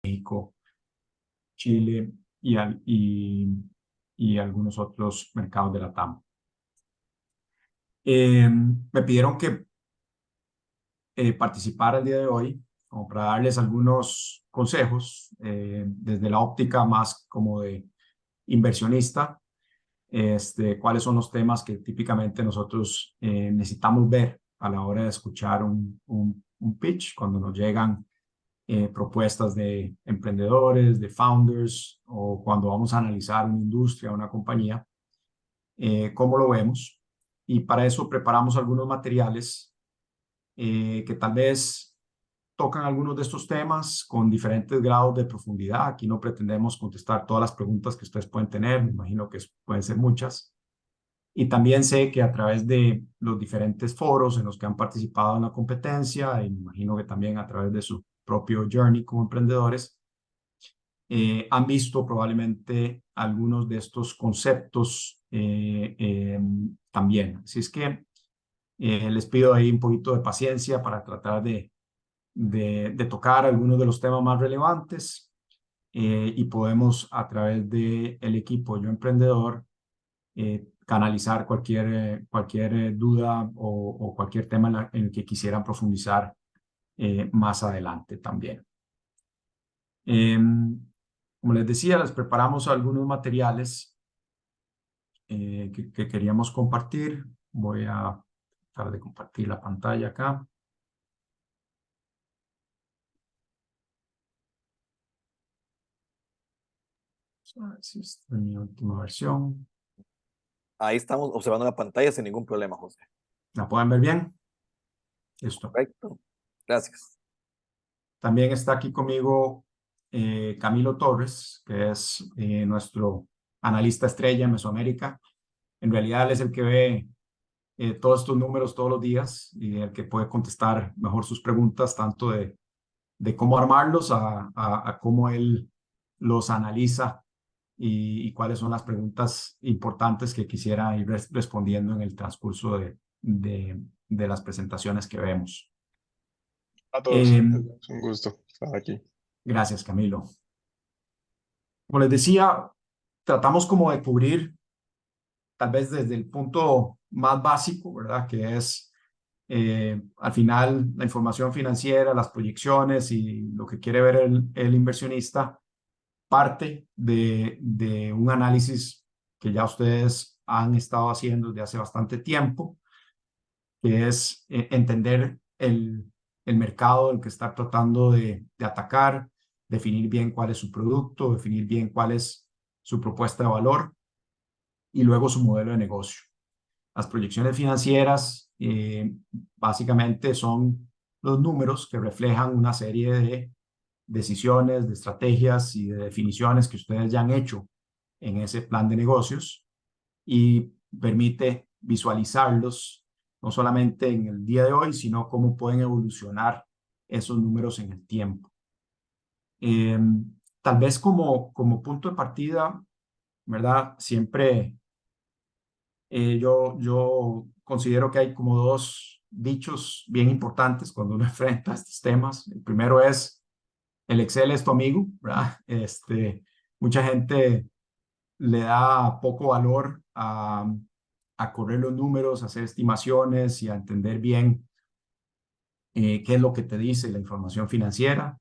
México, Chile y algunos otros mercados de la TAM. Me pidieron que participara el día de hoy como para darles algunos consejos desde la óptica más como de inversionista, cuáles son los temas que típicamente nosotros necesitamos ver a la hora de escuchar un pitch cuando nos llegan propuestas de emprendedores, de founders, o cuando vamos a analizar una industria, una compañía, cómo lo vemos. Y para eso preparamos algunos materiales que tal vez tocan algunos de estos temas con diferentes grados de profundidad. Aquí no pretendemos contestar todas las preguntas que ustedes pueden tener, me imagino que pueden ser muchas. Y también sé que a través de los diferentes foros en los que han participado en la competencia, y me imagino que también a través de su propio journey como emprendedores, han visto probablemente algunos de estos conceptos también. Así es que les pido ahí un poquito de paciencia para tratar de tocar algunos de los temas más relevantes y podemos a través del equipo Yo Emprendedor canalizar cualquier duda o cualquier tema en el que quisieran profundizar más adelante también. Como les decía, les preparamos algunos materiales que queríamos compartir. Voy a tratar de compartir la pantalla acá. A ver si esta es mi última versión. Ahí estamos observando la pantalla sin ningún problema, José. ¿La pueden ver bien? Listo. Correcto. Gracias. También está aquí conmigo Camilo Torres, que es nuestro analista estrella en Mesoamérica. En realidad, él es el que ve todos estos números todos los días y el que puede contestar mejor sus preguntas, tanto de cómo armarlos a cómo él los analiza y cuáles son las preguntas importantes que quisiera ir respondiendo en el transcurso de las presentaciones que vemos. A todos, es un gusto estar aquí. Gracias, Camilo. Como les decía, tratamos como de cubrir, tal vez desde el punto más básico, ¿verdad? Que es, al final, la información financiera, las proyecciones y lo que quiere ver el inversionista, parte de un análisis que ya ustedes han estado haciendo desde hace bastante tiempo, que es entender el mercado el que está tratando de atacar, definir bien cuál es su producto, definir bien cuál es su propuesta de valor y luego su modelo de negocio. Las proyecciones financieras básicamente son los números que reflejan una serie de decisiones, de estrategias y de definiciones que ustedes ya han hecho en ese plan de negocios y permite visualizarlos no solamente en el día de hoy, sino cómo pueden evolucionar esos números en el tiempo. Tal vez como punto de partida, ¿verdad? Siempre yo considero que hay como dos dichos bien importantes cuando uno enfrenta estos temas. El primero es, el Excel es tu amigo, ¿verdad? Mucha gente le da poco valor a correr los números, a hacer estimaciones y a entender bien qué es lo que te dice la información financiera.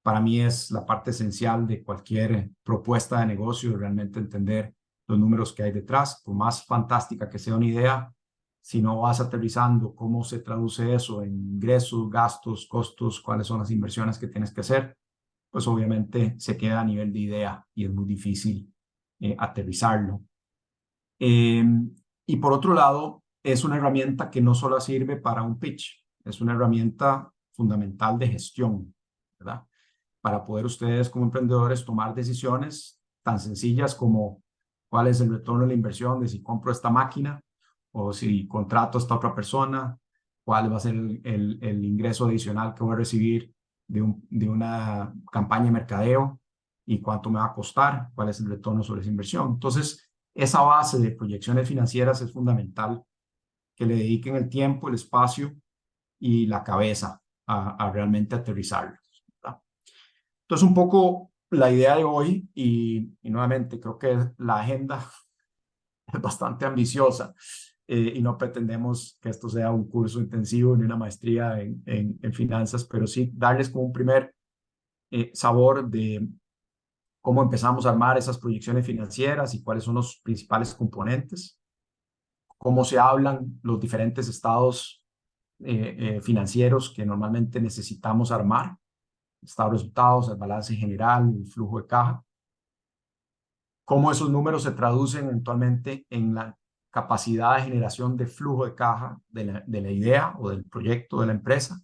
Para mí es la parte esencial de cualquier propuesta de negocio, realmente entender los números que hay detrás. Por más fantástica que sea una idea, si no vas aterrizando cómo se traduce eso en ingresos, gastos, costos, cuáles son las inversiones que tienes que hacer, pues obviamente se queda a nivel de idea y es muy difícil aterrizarlo. Y por otro lado, es una herramienta que no solo sirve para un pitch, es una herramienta fundamental de gestión, ¿verdad? Para poder ustedes como emprendedores tomar decisiones tan sencillas como cuál es el retorno de la inversión de si compro esta máquina o si contrato a esta otra persona, cuál va a ser el ingreso adicional que voy a recibir de una campaña de mercadeo y cuánto me va a costar, cuál es el retorno sobre esa inversión. Entonces, esa base de proyecciones financieras es fundamental que le dediquen el tiempo, el espacio y la cabeza a realmente aterrizarlo, ¿verdad? Entonces, un poco la idea de hoy, y nuevamente creo que la agenda es bastante ambiciosa y no pretendemos que esto sea un curso intensivo ni una maestría en finanzas, pero sí darles como un primer sabor de cómo empezamos a armar esas proyecciones financieras y cuáles son los principales componentes, cómo se hablan los diferentes estados financieros que normalmente necesitamos armar, estado de resultados, el balance general, el flujo de caja, cómo esos números se traducen eventualmente en la capacidad de generación de flujo de caja de la idea o del proyecto de la empresa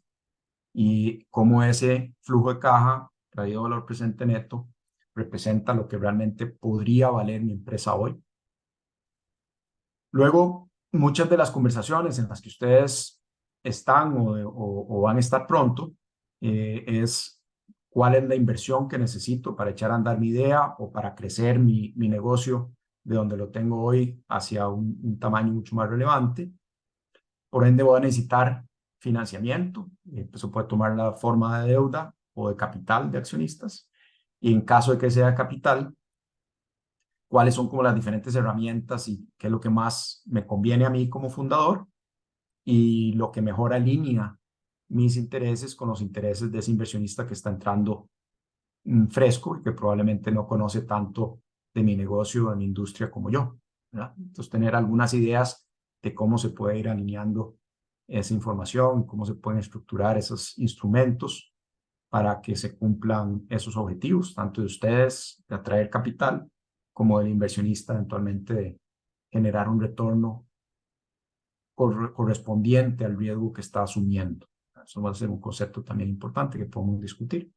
y cómo ese flujo de caja traído a valor presente neto representa lo que realmente podría valer mi empresa hoy. Luego, muchas de las conversaciones en las que ustedes están o van a estar pronto es cuál es la inversión que necesito para echar a andar mi idea o para crecer mi negocio de donde lo tengo hoy hacia un tamaño mucho más relevante. Por ende, voy a necesitar financiamiento. Eso puede tomar la forma de deuda o de capital de accionistas. Y en caso de que sea capital, cuáles son como las diferentes herramientas y qué es lo que más me conviene a mí como fundador y lo que mejor alinea mis intereses con los intereses de ese inversionista que está entrando fresco y que probablemente no conoce tanto de mi negocio, de mi industria como yo, ¿verdad? Entonces, tener algunas ideas de cómo se puede ir alineando esa información, cómo se pueden estructurar esos instrumentos para que se cumplan esos objetivos, tanto de ustedes de atraer capital como del inversionista eventualmente de generar un retorno correspondiente al riesgo que está asumiendo. Eso va a ser un concepto también importante que podemos discutir.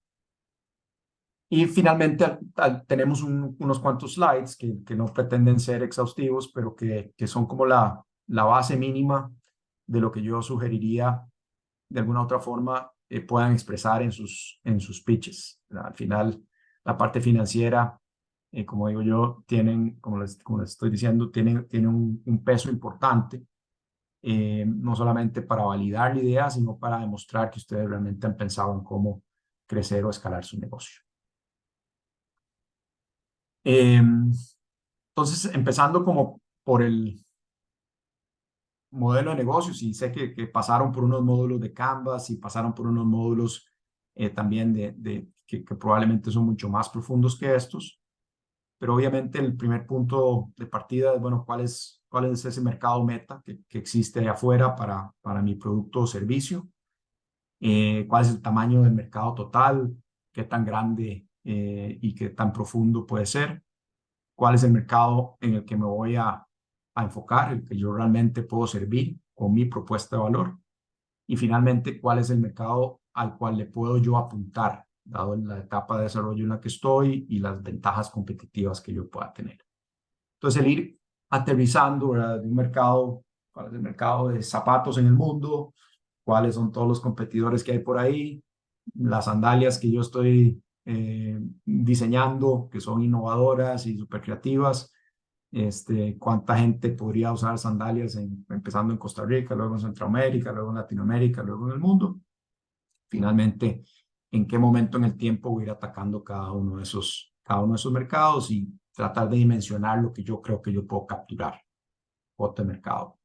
Y finalmente tenemos unos cuantos slides que no pretenden ser exhaustivos, pero que son como la base mínima de lo que yo sugeriría de alguna otra forma puedan expresar en sus pitches. Al final, la parte financiera, como digo yo, como les estoy diciendo, tiene un peso importante, no solamente para validar la idea, sino para demostrar que ustedes realmente han pensado en cómo crecer o escalar su negocio. Entonces, empezando como por el modelo de negocios, y sé que pasaron por unos módulos de Canvas y pasaron por unos módulos también que probablemente son mucho más profundos que estos, pero obviamente el primer punto de partida es, bueno, ¿cuál es ese mercado meta que existe allá afuera para mi producto o servicio? ¿Cuál es el tamaño del mercado total? ¿Qué tan grande y qué tan profundo puede ser? ¿Cuál es el mercado en el que me voy a enfocar, el que yo realmente puedo servir con mi propuesta de valor? Y finalmente, ¿cuál es el mercado al cual le puedo yo apuntar, dado la etapa de desarrollo en la que estoy y las ventajas competitivas que yo pueda tener? Entonces, el ir aterrizando, ¿verdad?, de un mercado, ¿cuál es el mercado de zapatos en el mundo? ¿Cuáles son todos los competidores que hay por ahí? Las sandalias que yo estoy diseñando, que son innovadoras y súper creativas. Cuánta gente podría usar sandalias empezando en Costa Rica, luego en Centroamérica, luego en Latinoamérica, luego en el mundo. Finalmente, en qué momento en el tiempo voy a ir atacando cada uno de esos mercados y tratar de dimensionar lo que yo creo que yo puedo capturar, otro mercado.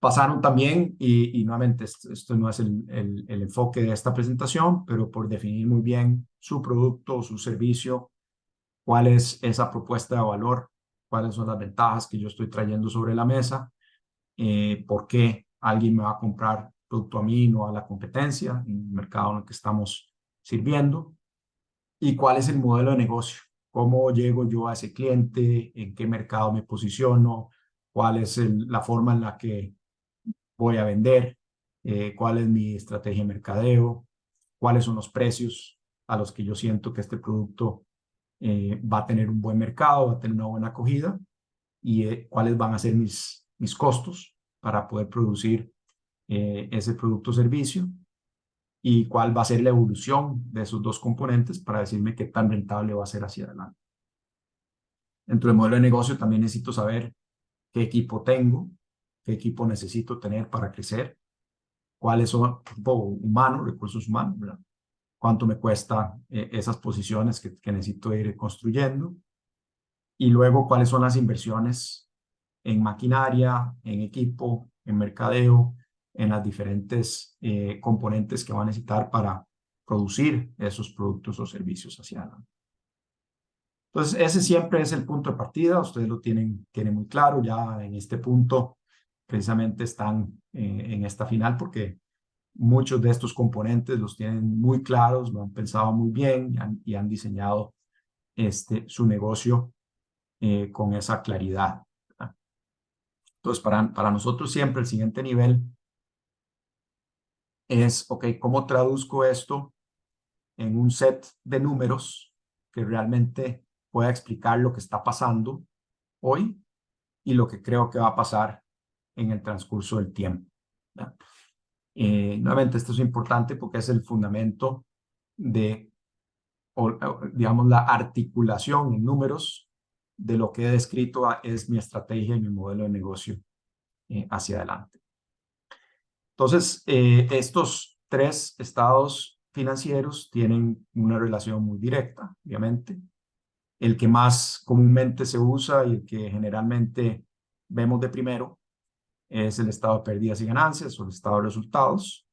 Pasaron también, y nuevamente esto no es el enfoque de esta presentación, pero por definir muy bien su producto o su servicio, cuál es esa propuesta de valor, cuáles son las ventajas que yo estoy trayendo sobre la mesa, por qué alguien me va a comprar producto a mí, no a la competencia, en el mercado en el que estamos sirviendo, y cuál es el modelo de negocio, cómo llego yo a ese cliente, en qué mercado me posiciono, cuál es la forma en la que voy a vender, cuál es mi estrategia de mercadeo, cuáles son los precios a los que yo siento que este producto va a tener un buen mercado, va a tener una buena acogida y cuáles van a ser mis costos para poder producir ese producto o servicio y cuál va a ser la evolución de esos dos componentes para decirme qué tan rentable va a ser hacia adelante. Dentro del modelo de negocio también necesito saber qué equipo tengo, qué equipo necesito tener para crecer, cuáles son, equipo humano, recursos humanos, ¿verdad? cuánto me cuesta esas posiciones que necesito ir construyendo, y luego cuáles son las inversiones en maquinaria, en equipo, en mercadeo, en las diferentes componentes que va a necesitar para producir esos productos o servicios hacia adelante. Entonces, ese siempre es el punto de partida. Ustedes lo tienen muy claro. Ya en este punto, precisamente están en esta final porque muchos de estos componentes los tienen muy claros, lo han pensado muy bien y han diseñado su negocio con esa claridad, ¿verdad? Entonces, para nosotros siempre el siguiente nivel es, ok, ¿cómo traduzco esto en un set de números que realmente pueda explicar lo que está pasando hoy y lo que creo que va a pasar en el transcurso del tiempo, ¿verdad? Nuevamente, esto es importante porque es el fundamento de, digamos, la articulación en números de lo que he descrito es mi estrategia y mi modelo de negocio hacia adelante. Entonces, estos tres estados financieros tienen una relación muy directa, obviamente. El que más comúnmente se usa y el que generalmente vemos de primero es el estado de pérdidas y ganancias o el estado de resultados,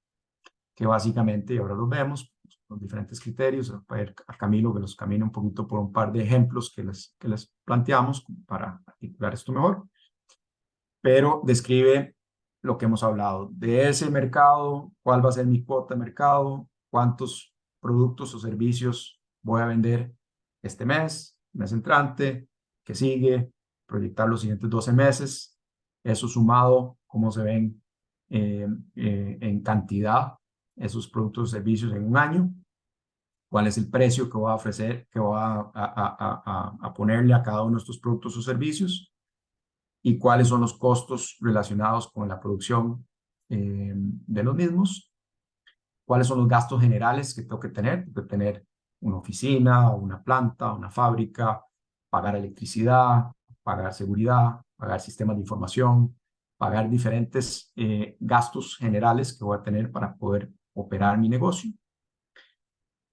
que básicamente, y ahora los vemos, los diferentes criterios. A ver a Camilo que los camine un poquito por un par de ejemplos que les planteamos para articular esto mejor, pero describe lo que hemos hablado de ese mercado, cuál va a ser mi cuota de mercado, cuántos productos o servicios voy a vender este mes entrante, que sigue, proyectar los siguientes 12 meses, eso sumado, cómo se ven en cantidad esos productos o servicios en un año, cuál es el precio que voy a ofrecer, que voy a ponerle a cada uno de estos productos o servicios, y cuáles son los costos relacionados con la producción de los mismos, cuáles son los gastos generales que tengo que tener. Tengo que tener una oficina, una planta, una fábrica, pagar electricidad, pagar seguridad, pagar sistemas de información, pagar diferentes gastos generales que voy a tener para poder operar mi negocio.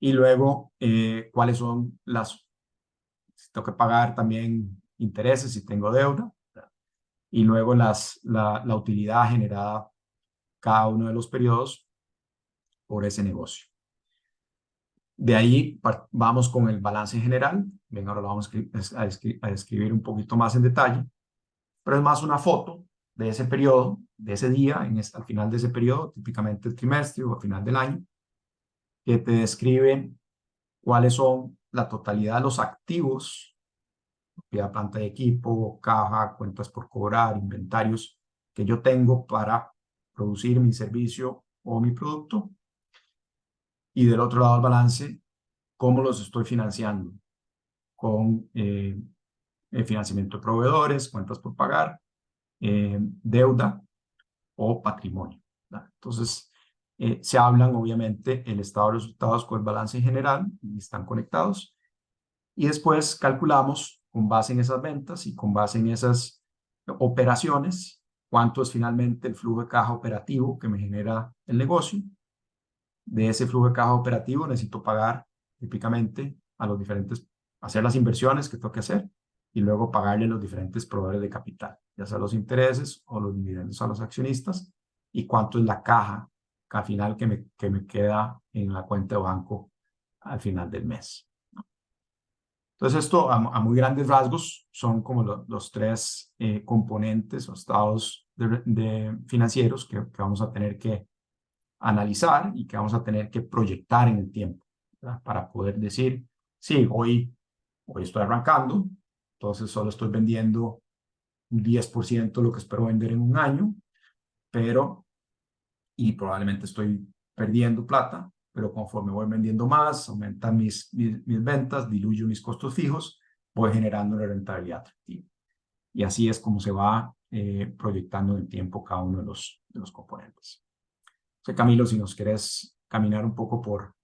Y luego, cuáles son si tengo que pagar también intereses, si tengo deuda, y luego la utilidad generada cada uno de los periodos por ese negocio. De ahí vamos con el balance general. Bien, ahora lo vamos a describir un poquito más en detalle, pero es más una foto de ese periodo, de ese día, al final de ese periodo, típicamente el trimestre o al final del año, que te describe cuáles son la totalidad de los activos, propiedad, planta de equipo, caja, cuentas por cobrar, inventarios que yo tengo para producir mi servicio o mi producto. Y del otro lado del balance, cómo los estoy financiando con financiamiento de proveedores, cuentas por pagar, deuda o patrimonio, ¿verdad? Entonces, se hablan obviamente el estado de resultados con el balance en general y están conectados. Y después calculamos con base en esas ventas y con base en esas operaciones cuánto es finalmente el flujo de caja operativo que me genera el negocio. De ese flujo de caja operativo necesito pagar típicamente a los diferentes, hacer las inversiones que tengo que hacer y luego pagarle a los diferentes proveedores de capital, ya sea los intereses o los dividendos a los accionistas, y cuánto es la caja al final que me queda en la cuenta de banco al final del mes. Entonces, esto a muy grandes rasgos son como los tres componentes o estados financieros que vamos a tener que analizar y que vamos a tener que proyectar en el tiempo, ¿verdad? Para poder decir, sí, hoy estoy arrancando, entonces solo estoy vendiendo un 10% de lo que espero vender en un año, y probablemente estoy perdiendo plata, pero conforme voy vendiendo más, aumentan mis ventas, diluyo mis costos fijos, voy generando una rentabilidad atractiva. Y así es como se va proyectando en el tiempo cada uno de los componentes. Camilo, si nos querés caminar un poco por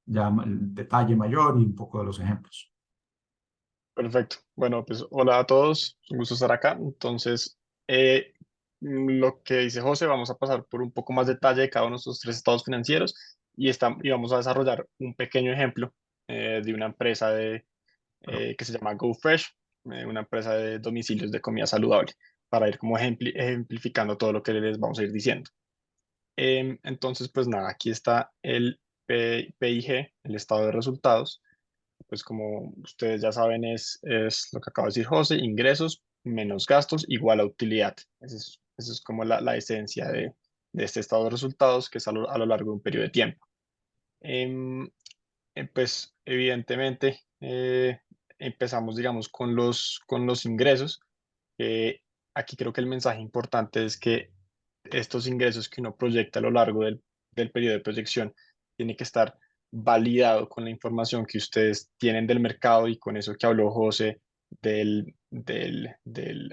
ya el detalle mayor y un poco de los ejemplos. Perfecto. Bueno, pues hola a todos, un gusto estar acá. Entonces, lo que dice José, vamos a pasar por un poco más detalle de cada uno de estos tres estados financieros y vamos a desarrollar un pequeño ejemplo de una empresa que se llama GoFresh, una empresa de domicilios de comida saludable, para ir como ejemplificando todo lo que les vamos a ir diciendo. Entonces, pues nada, aquí está el PIG, el estado de resultados. Pues como ustedes ya saben, es lo que acaba de decir José: ingresos menos gastos igual a utilidad. Esa es como la esencia de este estado de resultados, que es a lo largo de un periodo de tiempo. Em, pues evidentemente empezamos, digamos, con los ingresos. Eh, Aquí creo que el mensaje importante es que estos ingresos que uno proyecta a lo largo del periodo de proyección tiene que estar validado con la información que ustedes tienen del mercado y con eso que habló José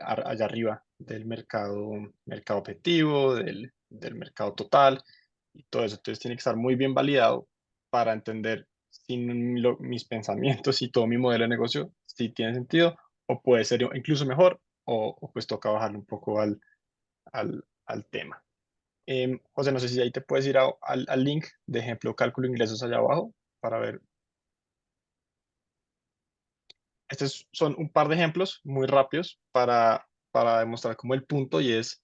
allá arriba, del mercado objetivo, del mercado total y todo eso. Entonces tiene que estar muy bien validado para entender si mis pensamientos y todo mi modelo de negocio si tiene sentido o puede ser incluso mejor o pues toca bajarle un poco al tema. José, no sé si ahí te puedes ir al link de ejemplo cálculo de ingresos allá abajo para ver. Estos son un par de ejemplos muy rápidos para demostrar como el punto, y es,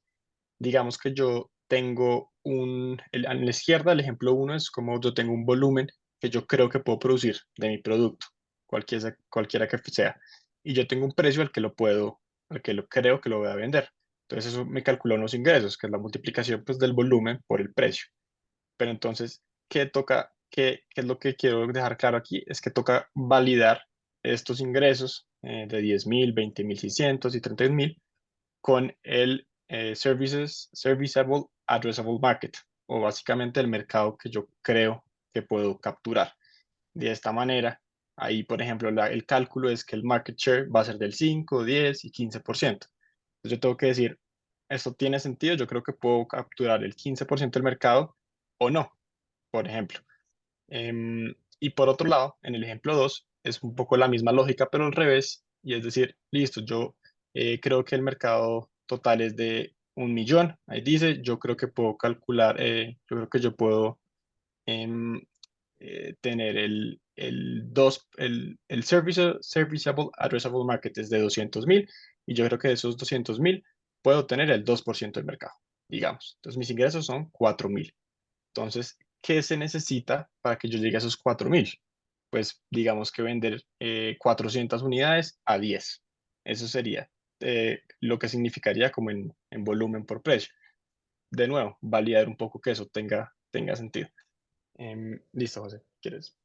digamos que yo tengo a la izquierda, el ejemplo uno es como yo tengo un volumen que yo creo que puedo producir de mi producto, cualquiera que sea, y yo tengo un precio al que lo creo que lo voy a vender. Entonces eso me calcula unos ingresos, que es la multiplicación pues del volumen por el precio. Pero entonces, ¿qué es lo que quiero dejar claro aquí? Es que toca validar estos ingresos de 10.000, 20.600 y 31.000 con el Serviceable Addressable Market, o básicamente el mercado que yo creo que puedo capturar. De esta manera, ahí, por ejemplo, el cálculo es que el market share va a ser del 5, 10 y 15%. Entonces yo tengo que decir, ¿esto tiene sentido? Yo creo que puedo capturar el 15% del mercado o no, por ejemplo. Y por otro lado, en el ejemplo 2 es un poco la misma lógica, pero al revés, y es decir, listo, yo creo que el mercado total es de 1.000.000, ahí dice, yo creo que puedo calcular, yo creo que yo puedo em, tener el Serviceable Addressable Market es de 200.000, y yo creo que de esos 200.000 puedo tener el 2% del mercado, digamos. Entonces mis ingresos son 4.000. Entonces, ¿qué se necesita para que yo llegue a esos 4.000? Pues digamos que vender 400 unidades a 10. Eso sería lo que significaría como en volumen por precio. De nuevo, validar un poco que eso tenga sentido. Listo, José, ¿quieres?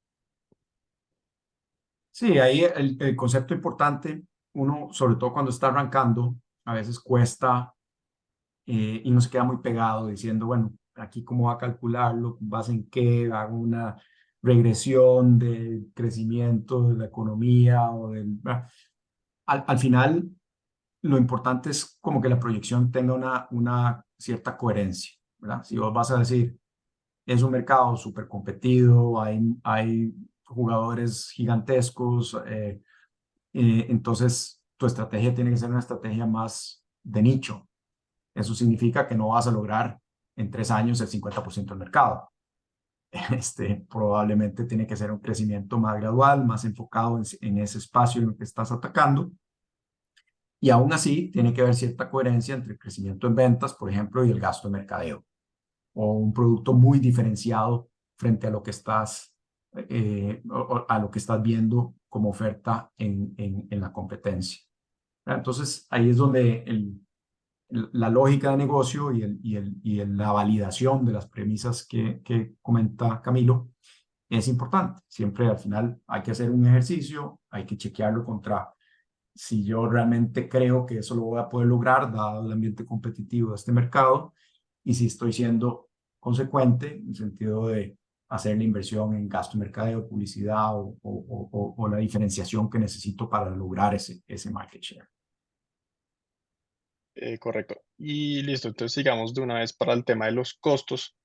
Sí, ahí el concepto importante, uno, sobre todo cuando está arrancando, a veces cuesta y no se queda muy pegado diciendo, bueno, aquí cómo va a calcularlo, base en qué, hago una regresión del crecimiento de la economía o del... al final, lo importante es como que la proyección tenga una cierta coherencia, ¿verdad? Si vos vas a decir, es un mercado súper competido, hay jugadores gigantescos, entonces tu estrategia tiene que ser una estrategia más de nicho. Eso significa que no vas a lograr en 3 años el 50% del mercado. Probablemente tiene que ser un crecimiento más gradual, más enfocado en ese espacio en el que estás atacando. Y aún así, tiene que haber cierta coherencia entre el crecimiento en ventas, por ejemplo, y el gasto de mercadeo, o un producto muy diferenciado frente a lo que estás, a lo que estás viendo como oferta en la competencia. Entonces, ahí es donde la lógica de negocio la validación de las premisas que comenta Camilo es importante. Siempre al final hay que hacer un ejercicio, hay que chequearlo contra si yo realmente creo que eso lo voy a poder lograr, dado el ambiente competitivo de este mercado, y si estoy siendo consecuente en el sentido de hacer la inversión en gasto de mercadeo, publicidad o la diferenciación que necesito para lograr ese market share. Correcto. Y listo, entonces sigamos de una vez para el tema de los costos.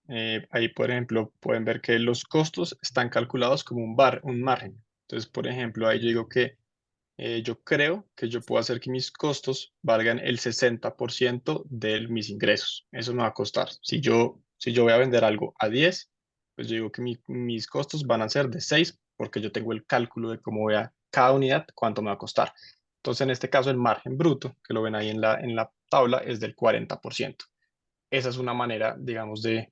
Ahí, por ejemplo, pueden ver que los costos están calculados como un margen. Entonces, por ejemplo, ahí yo digo que yo creo que yo puedo hacer que mis costos valgan el 60% de mis ingresos. Eso me va a costar. Si yo voy a vender algo a 10, pues yo digo que mis costos van a ser de 6 porque yo tengo el cálculo de cómo vea cada unidad, cuánto me va a costar. Entonces, en este caso, el margen bruto, que lo ven ahí en la tabla, es del 40%. Esa es una manera, digamos, de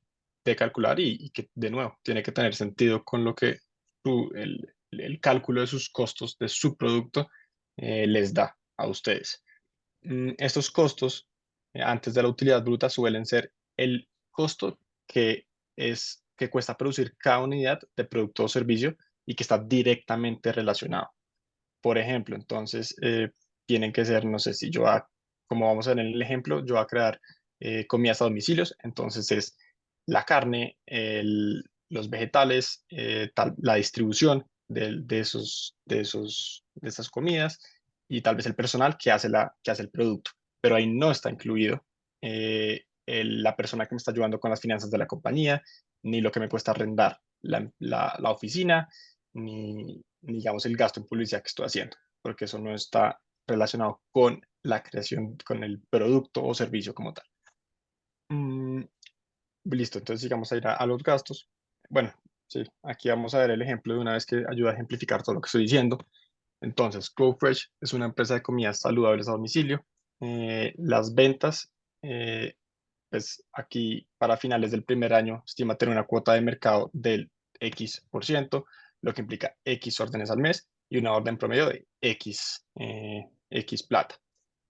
calcular y que, de nuevo, tiene que tener sentido con lo que el cálculo de sus costos de su producto les da a ustedes. Estos costos, antes de la utilidad bruta, suelen ser el costo que cuesta producir cada unidad de producto o servicio y que está directamente relacionado. Por ejemplo, entonces, tienen que ser, no sé si como vamos a ver en el ejemplo, yo voy a crear comidas a domicilios, entonces es la carne, los vegetales, la distribución de esas comidas y tal vez el personal que hace el producto, pero ahí no está incluido la persona que me está ayudando con las finanzas de la compañía, ni lo que me cuesta arrendar la oficina, ni, digamos, el gasto en publicidad que estoy haciendo, porque eso no está relacionado con la creación, con el producto o servicio como tal. Mm, listo, entonces sigamos a ir a los gastos. Bueno, sí, aquí vamos a ver el ejemplo de una vez que ayuda a ejemplificar todo lo que estoy diciendo. Entonces, GoFresh es una empresa de comidas saludables a domicilio. Las ventas, pues aquí para finales del primer año estima tener una cuota de mercado del X%, lo que implica X órdenes al mes y una orden promedio de X plata.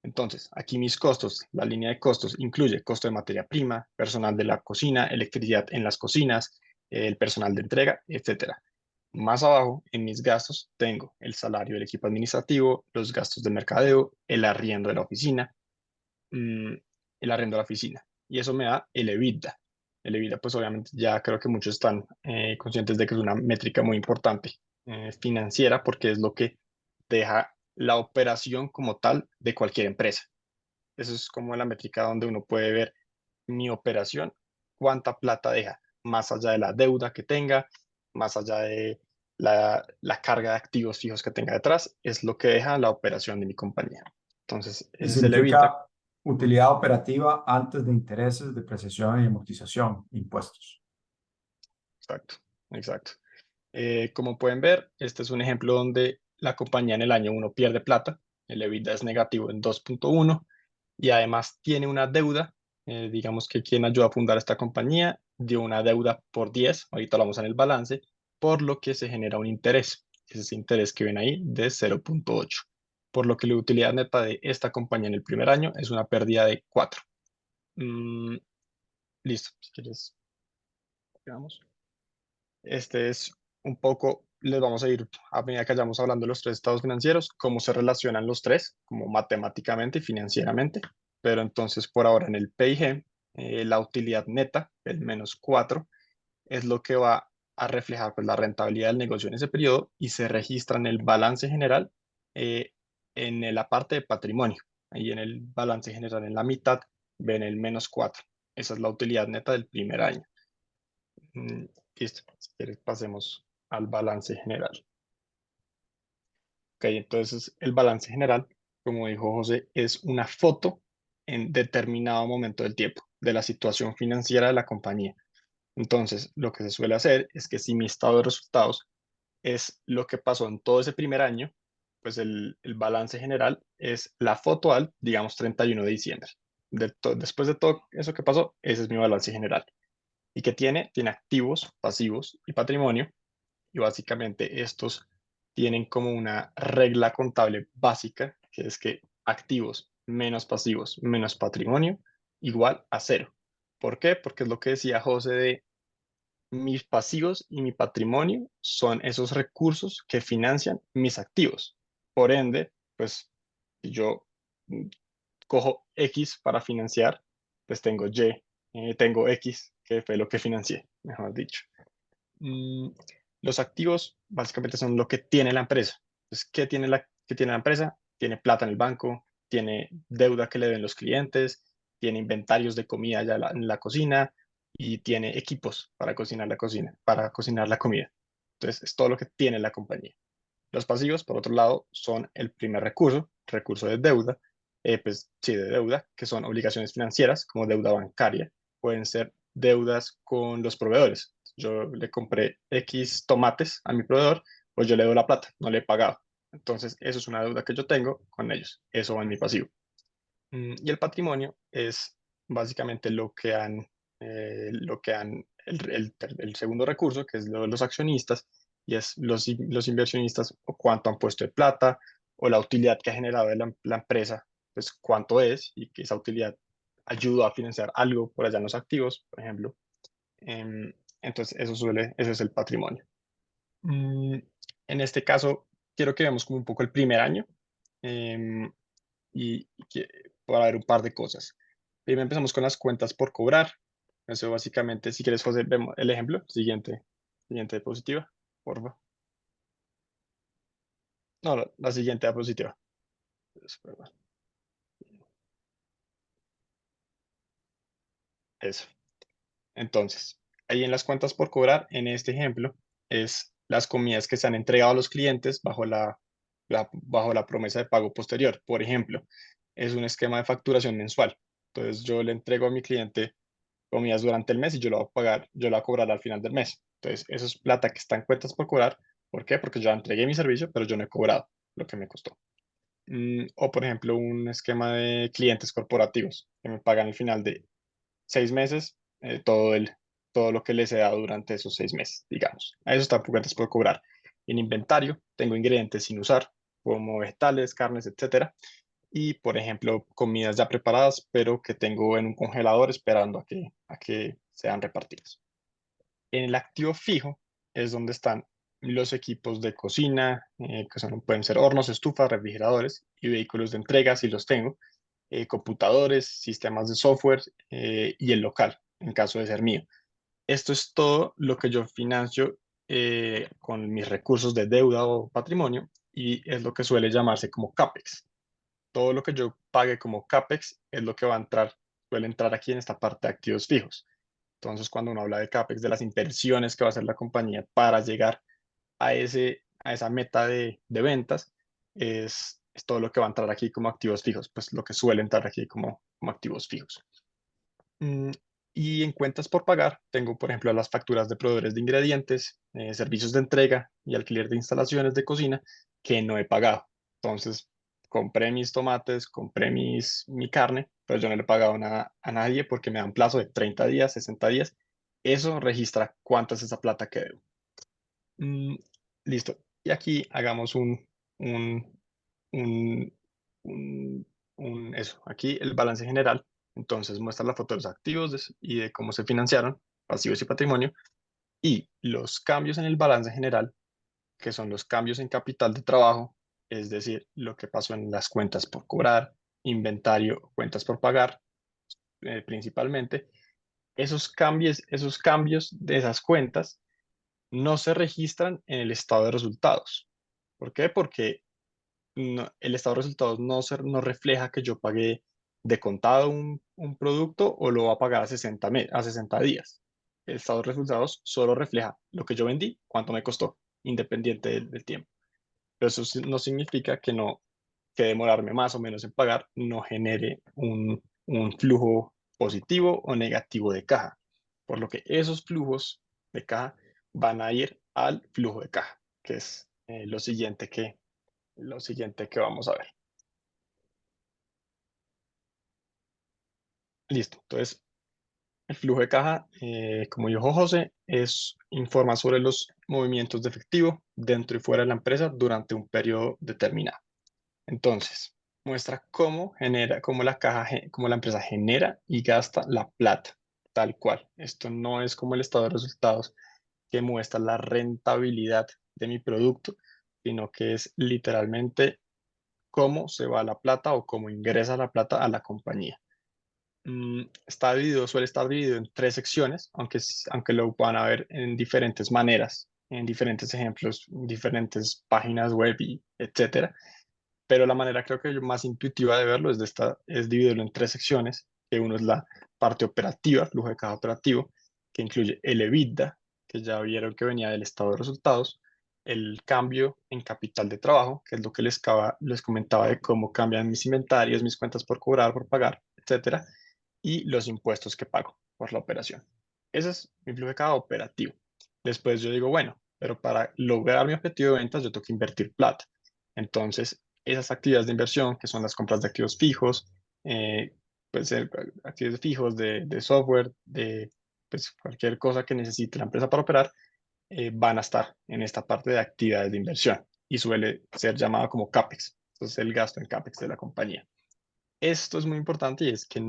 Entonces, aquí mis costos, la línea de costos incluye costo de materia prima, personal de la cocina, electricidad en las cocinas, el personal de entrega, etcétera. Más abajo, en mis gastos, tengo el salario del equipo administrativo, los gastos de mercadeo, el arriendo de la oficina, mm, el arriendo de la oficina. Y eso me da el EBITDA. El EBITDA, pues obviamente ya creo que muchos están conscientes de que es una métrica muy importante financiera porque es lo que deja la operación como tal de cualquier empresa. Eso es como la métrica donde uno puede ver mi operación, cuánta plata deja, más allá de la deuda que tenga, más allá de la carga de activos fijos que tenga detrás, es lo que deja la operación de mi compañía. Entonces, Y ese es el EBITDA. significa utilidad operativa antes de intereses, depreciación y amortización, impuestos. Exacto, exacto. Como pueden ver, este es un ejemplo donde la compañía en el año 1 pierde plata, el EBITDA es negativo en 2.1 y además tiene una deuda, digamos que quien ayudó a fundar esta compañía dio una deuda por 10, ahorita lo vamos en el balance, por lo que se genera un interés, es ese interés que ven ahí de 0.8, por lo que la utilidad neta de esta compañía en el primer año es una pérdida de 4. Mm, listo, si quieres, veamos. Este es un poco, les vamos a ir a medida que vayamos hablando de los tres estados financieros, cómo se relacionan los tres, como matemáticamente y financieramente. Pero entonces, por ahora en el PIG, la utilidad neta, el -4, es lo que va a reflejar pues, la rentabilidad del negocio en ese periodo y se registra en el balance general eh, la parte de patrimonio. Ahí en el balance general, en la mitad, ven el -4. Esa es la utilidad neta del primer año. Mm, listo, si quieres pasemos al balance general. Ok, entonces el balance general, como dijo José, es una foto en determinado momento del tiempo de la situación financiera de la compañía. Entonces, lo que se suele hacer es que si mi estado de resultados es lo que pasó en todo ese primer año, pues el balance general es la foto al, digamos, 31 de diciembre. Después de todo eso que pasó, ese es mi balance general. ¿Y qué tiene? Tiene activos, pasivos y patrimonio. Y básicamente estos tienen como una regla contable básica, que es que activos menos pasivos menos patrimonio igual a cero. ¿Por qué? Porque es lo que decía José de mis pasivos y mi patrimonio son esos recursos que financian mis activos. Por ende, pues si yo mm, cojo X para financiar, pues tengo Y, tengo X, que fue lo que financié, mejor dicho. Mm, los activos básicamente son lo que tiene la empresa. Entonces, qué tiene la empresa? Tiene plata en el banco, tiene deuda que le den los clientes, tiene inventarios de comida ya en la cocina y tiene equipos para cocinar la cocina, para cocinar la comida. Entonces, es todo lo que tiene la compañía. Los pasivos, por otro lado, son el primer recurso, recurso de deuda, pues sí, de deuda, que son obligaciones financieras como deuda bancaria, pueden ser deudas con los proveedores, yo le compré X tomates a mi proveedor, pues yo le doy la plata, no le he pagado. Entonces, eso es una deuda que yo tengo con ellos. Eso va en mi pasivo. Y el patrimonio es básicamente el segundo recurso, que es lo de los accionistas, y es los inversionistas o cuánto han puesto de plata o la utilidad que ha generado la empresa, pues cuánto es y que esa utilidad ayuda a financiar algo por allá en los activos, por ejemplo. Em, entonces, eso es el patrimonio. Mm, en este caso, quiero que veamos como un poco el primer año. em, para ver un par de cosas. Primero empezamos con las cuentas por cobrar. Eso básicamente, si quieres, José, vemos el ejemplo. Siguiente diapositiva, por favor. No, la siguiente diapositiva. Perdón. Eso. Entonces, ahí en las cuentas por cobrar, en este ejemplo, es las comidas que se han entregado a los clientes bajo la promesa de pago posterior. Por ejemplo, es un esquema de facturación mensual. Entonces, yo le entrego a mi cliente comidas durante el mes y yo lo voy a pagar, yo lo voy a cobrar al final del mes. Entonces, eso es plata que está en cuentas por cobrar. ¿Por qué? Porque yo ya entregué mi servicio, pero yo no he cobrado lo que me costó. O, por ejemplo, un esquema de clientes corporativos que me pagan al final de 6 meses todo lo que les he dado durante esos 6 meses, digamos. A eso está por cuentas por cobrar. En inventario tengo ingredientes sin usar, como vegetales, carnes, etcétera. Y, por ejemplo, comidas ya preparadas, pero que tengo en un congelador esperando a que sean repartidas. En el activo fijo es donde están los equipos de cocina, pueden ser hornos, estufas, refrigeradores y vehículos de entrega si los tengo, computadores, sistemas de software y el local, en caso de ser mío. Esto es todo lo que yo financio con mis recursos de deuda o patrimonio y es lo que suele llamarse como CAPEX. Todo lo que yo pague como CAPEX es lo que suele entrar aquí en esta parte de activos fijos. Entonces, cuando uno habla de CAPEX, de las inversiones que va a hacer la compañía para llegar a esa meta de ventas, es todo lo que va a entrar aquí como activos fijos, pues lo que suele entrar aquí como activos fijos. Mm, Y en cuentas por pagar, tengo, por ejemplo, las facturas de proveedores de ingredientes, servicios de entrega y alquiler de instalaciones de cocina que no he pagado. Entonces, compré mis tomates, compré mi carne, pero yo no le he pagado nada a nadie porque me dan plazo de 30 días, 60 días. Eso registra cuánto es esa plata que debo. Mm, Listo. Y aquí hagamos un, un, eso. Aquí el balance general. Entonces muestra la foto de los activos y de cómo se financiaron, pasivos y patrimonio, y los cambios en el balance general, que son los cambios en capital de trabajo, es decir, lo que pasó en las cuentas por cobrar, inventario, cuentas por pagar, principalmente. Esos cambios de esas cuentas no se registran en el estado de resultados. ¿Por qué? Porque el estado de resultados no refleja que yo pagué de contado un producto o lo va a pagar a 60 días. El estado de resultados solo refleja lo que yo vendí, cuánto me costó, independiente del tiempo. Pero eso no significa que demorarme más o menos en pagar no genere un flujo positivo o negativo de caja. Por lo que esos flujos de caja van a ir al flujo de caja, que es lo siguiente que vamos a ver. Listo. Entonces, el flujo de caja, como dijo José, informa sobre los movimientos de efectivo dentro y fuera de la empresa durante un periodo determinado. Entonces, muestra cómo la empresa genera y gasta la plata, tal cual. Esto no es como el estado de resultados que muestra la rentabilidad de mi producto, sino que es literalmente cómo se va la plata o cómo ingresa la plata a la compañía. Suele estar dividido en tres secciones, aunque lo van a ver en diferentes maneras, en diferentes ejemplos, en diferentes páginas web y etcétera. Pero la manera creo que más intuitiva de verlo es dividirlo en tres secciones, que uno es la parte operativa, flujo de caja operativo, que incluye el EBITDA, que ya vieron que venía del estado de resultados, el cambio en capital de trabajo, que es lo que les comentaba de cómo cambian mis inventarios, mis cuentas por cobrar, por pagar, etcétera, y los impuestos que pago por la operación. Ese es mi flujo de caja operativo. Después yo digo, bueno, pero para lograr mi objetivo de ventas yo tengo que invertir plata. Entonces, esas actividades de inversión, que son las compras de activos fijos, pues activos fijos de software, de pues, cualquier cosa que necesite la empresa para operar, van a estar en esta parte de actividades de inversión y suele ser llamado como CAPEX. Entonces, el gasto en CAPEX de la compañía. Esto es muy importante y es que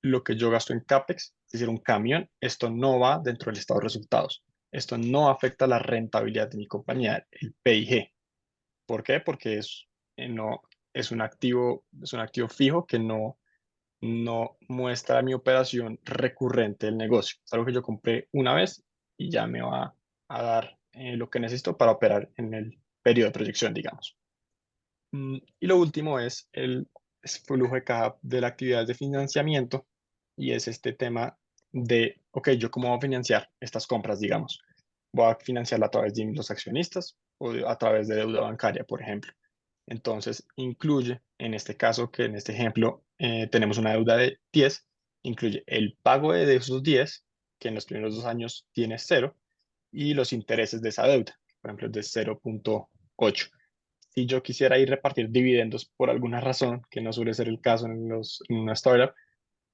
lo que yo gasto en CAPEX, es decir, un camión, esto no va dentro del estado de resultados. Esto no afecta la rentabilidad de mi compañía, el PIG. ¿Por qué? Porque no, es un activo fijo que no muestra mi operación recurrente del negocio. Es algo que yo compré una vez y ya me va a dar lo que necesito para operar en el periodo de proyección, digamos. Y lo último es flujo de caja de la actividad de financiamiento y es este tema de, ok, ¿yo cómo voy a financiar estas compras, digamos? Voy a financiarla a través de los accionistas o a través de deuda bancaria, por ejemplo. Entonces, incluye, en este caso, que en este ejemplo tenemos una deuda de 10, incluye el pago de esos 10, que en los primeros 2 años tiene 0, y los intereses de esa deuda, por ejemplo, es de 0,8. Si yo quisiera ir repartir dividendos por alguna razón, que no suele ser el caso en una startup,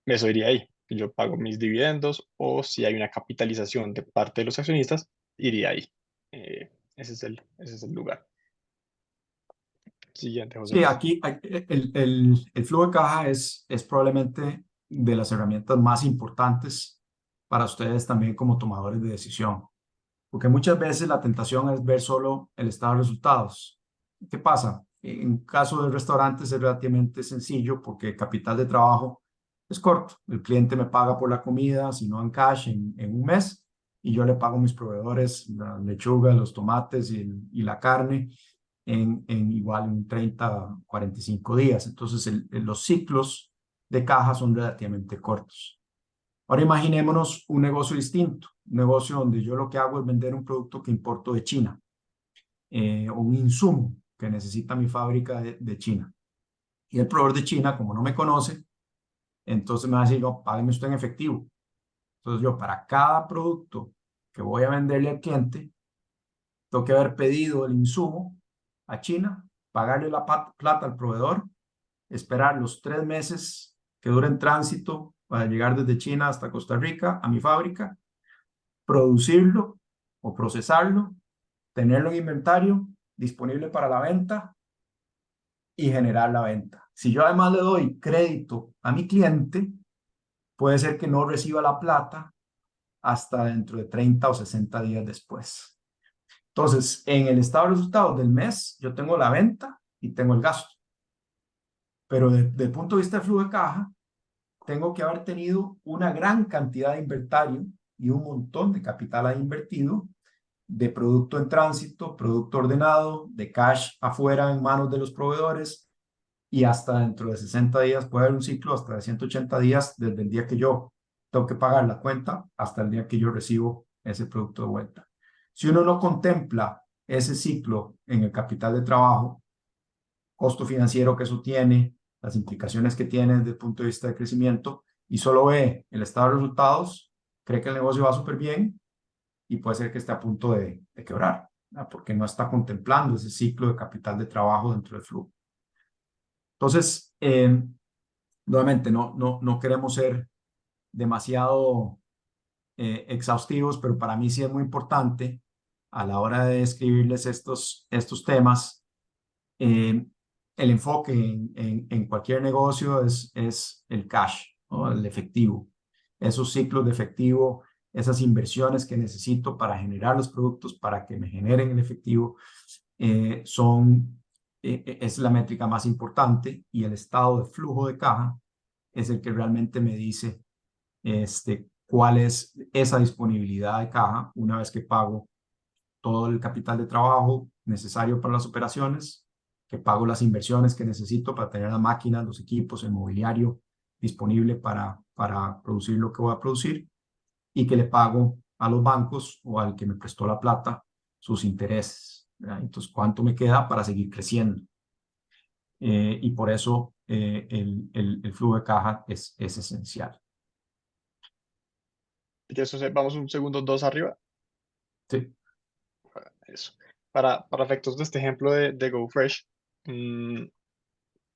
eso iría ahí. Yo pago mis dividendos o si hay una capitalización de parte de los accionistas, iría ahí. Ese es el lugar. Siguiente, José. Sí, aquí el flujo de caja es probablemente de las herramientas más importantes para ustedes también como tomadores de decisión, porque muchas veces la tentación es ver solo el estado de resultados. ¿Qué pasa? En caso de restaurantes es relativamente sencillo porque el capital de trabajo es corto. El cliente me paga por la comida, si no en cash, en un mes, y yo le pago a mis proveedores la lechuga, los tomates y la carne en igual en 30, 45 días. Entonces, los ciclos de caja son relativamente cortos. Ahora imaginémonos un negocio distinto, un negocio donde yo lo que hago es vender un producto que importo de China, o un insumo que necesita mi fábrica de China. Y el proveedor de China, como no me conoce, entonces me va a decir, no, págueme usted en efectivo. Entonces yo, para cada producto que voy a venderle al cliente, tengo que haber pedido el insumo a China, pagarle la plata al proveedor, esperar los 3 meses que dura en tránsito para llegar desde China hasta Costa Rica a mi fábrica, producirlo o procesarlo, tenerlo en inventario disponible para la venta y generar la venta. Si yo además le doy crédito a mi cliente, puede ser que no reciba la plata hasta dentro de 30 o 60 días después. Entonces, en el estado de resultados del mes, yo tengo la venta y tengo el gasto. Pero desde el punto de vista de flujo de caja, tengo que haber tenido una gran cantidad de inventario y un montón de capital ahí invertido, de producto en tránsito, producto ordenado, de cash afuera en manos de los proveedores, y hasta dentro de 60 días puede haber un ciclo hasta de 180 días desde el día que yo tengo que pagar la cuenta hasta el día que yo recibo ese producto de vuelta. Si uno no contempla ese ciclo en el capital de trabajo, costo financiero que eso tiene, las implicaciones que tiene desde el punto de vista de crecimiento, y solo ve el estado de resultados, cree que el negocio va súper bien y puede ser que esté a punto de quebrar, ¿verdad? Porque no está contemplando ese ciclo de capital de trabajo dentro del flujo. Entonces, nuevamente, no queremos ser demasiado exhaustivos, pero para mí sí es muy importante a la hora de escribirles estos temas. El enfoque en cualquier negocio es el cash, ¿no? El efectivo. Esos ciclos de efectivo, esas inversiones que necesito para generar los productos, para que me generen el efectivo, es la métrica más importante, y el estado de flujo de caja es el que realmente me dice cuál es esa disponibilidad de caja una vez que pago todo el capital de trabajo necesario para las operaciones, que pago las inversiones que necesito para tener las máquinas, los equipos, el mobiliario disponible para producir lo que voy a producir, y que le pago a los bancos o al que me prestó la plata sus intereses, ¿verdad? Entonces, ¿cuánto me queda para seguir creciendo? Y por eso el flujo de caja es esencial. Vamos un segundo, dos arriba. Sí, Eso. Para efectos de este ejemplo de GoFresh,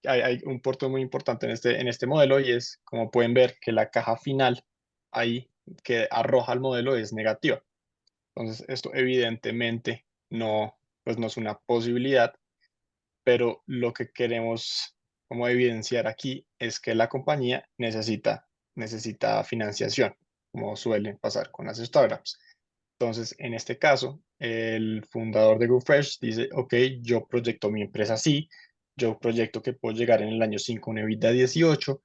hay un punto muy importante en este modelo y es, como pueden ver, que la caja final ahí que arroja el modelo es negativa. Entonces, esto evidentemente no, pues no es una posibilidad, pero lo que queremos como evidenciar aquí es que la compañía necesita financiación, como suele pasar con las startups. Entonces, en este caso, el fundador de GoFresh dice, ok, yo proyecto mi empresa así, yo proyecto que puedo llegar en el año 5 a una EBITDA 18,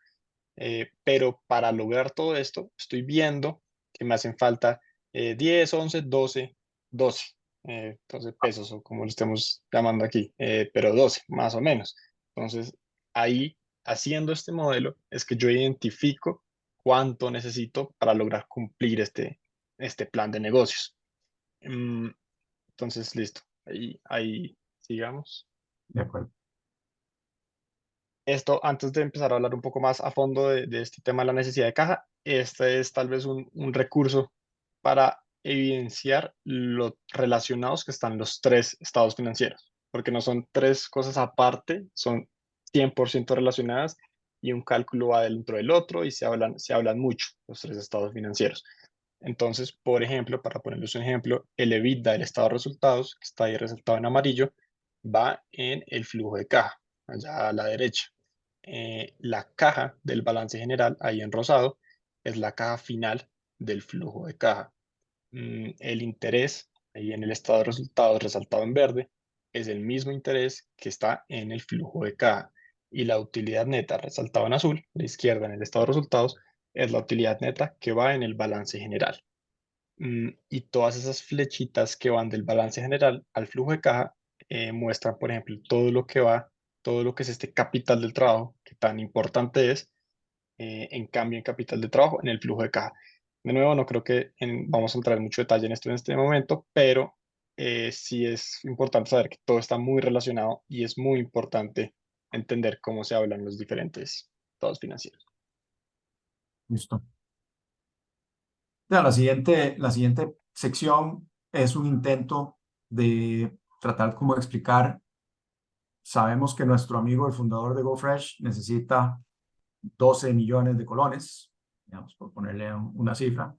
pero para lograr todo esto, estoy viendo que me hacen falta 10, 11, 12 entonces pesos o como lo estemos llamando aquí, pero 12 más o menos. Entonces, ahí, haciendo este modelo, es que yo identifico cuánto necesito para lograr cumplir este plan de negocios. Mm, Entonces, listo. Ahí sigamos. de acuerdo. Esto, antes de empezar a hablar un poco más a fondo de este tema de la necesidad de caja, este es tal vez un recurso para evidenciar lo relacionados que están los tres estados financieros, porque no son tres cosas aparte, son 100% relacionadas y un cálculo va dentro del otro y se hablan mucho los tres estados financieros. Entonces, por ejemplo, para ponerles un ejemplo, el EBITDA del estado de resultados, que está ahí resaltado en amarillo, va en el flujo de caja, allá a la derecha. La caja del balance general, ahí en rosado, es la caja final del flujo de caja. El interés, ahí en el estado de resultados resaltado en verde, es el mismo interés que está en el flujo de caja. Y la utilidad neta, resaltado en azul, a la izquierda en el estado de resultados, es la utilidad neta que va en el balance general. Y todas esas flechitas que van del balance general al flujo de caja muestran, por ejemplo, todo lo que es este capital del trabajo, que tan importante es, en cambio en capital de trabajo en el flujo de caja. De nuevo, no creo que vamos a entrar en mucho detalle en esto en este momento, pero sí es importante saber que todo está muy relacionado y es muy importante entender cómo se hablan los diferentes estados financieros. Listo. Ya, la siguiente sección es un intento de tratar como de explicar. Sabemos que nuestro amigo, el fundador de GoFresh, necesita 12 millones de colones, digamos, por ponerle una cifra,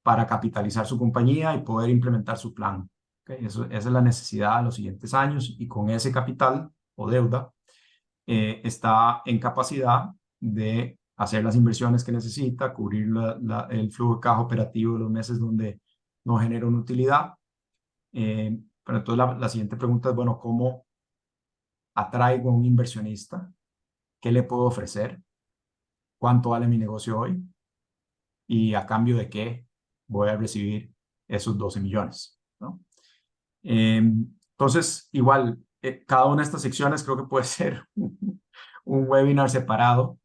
para capitalizar su compañía y poder implementar su plan. ¿Okay? Esa es la necesidad de los siguientes años y con ese capital o deuda está en capacidad de hacer las inversiones que necesita, cubrir el flujo de caja operativo de los meses donde no genera una utilidad. Pero entonces la siguiente pregunta es, bueno, ¿cómo atraigo a un inversionista? ¿Qué le puedo ofrecer? ¿Cuánto vale mi negocio hoy? ¿Y a cambio de qué voy a recibir esos 12 millones? ¿No? Entonces, igual, cada una de estas secciones creo que puede ser un webinar separado,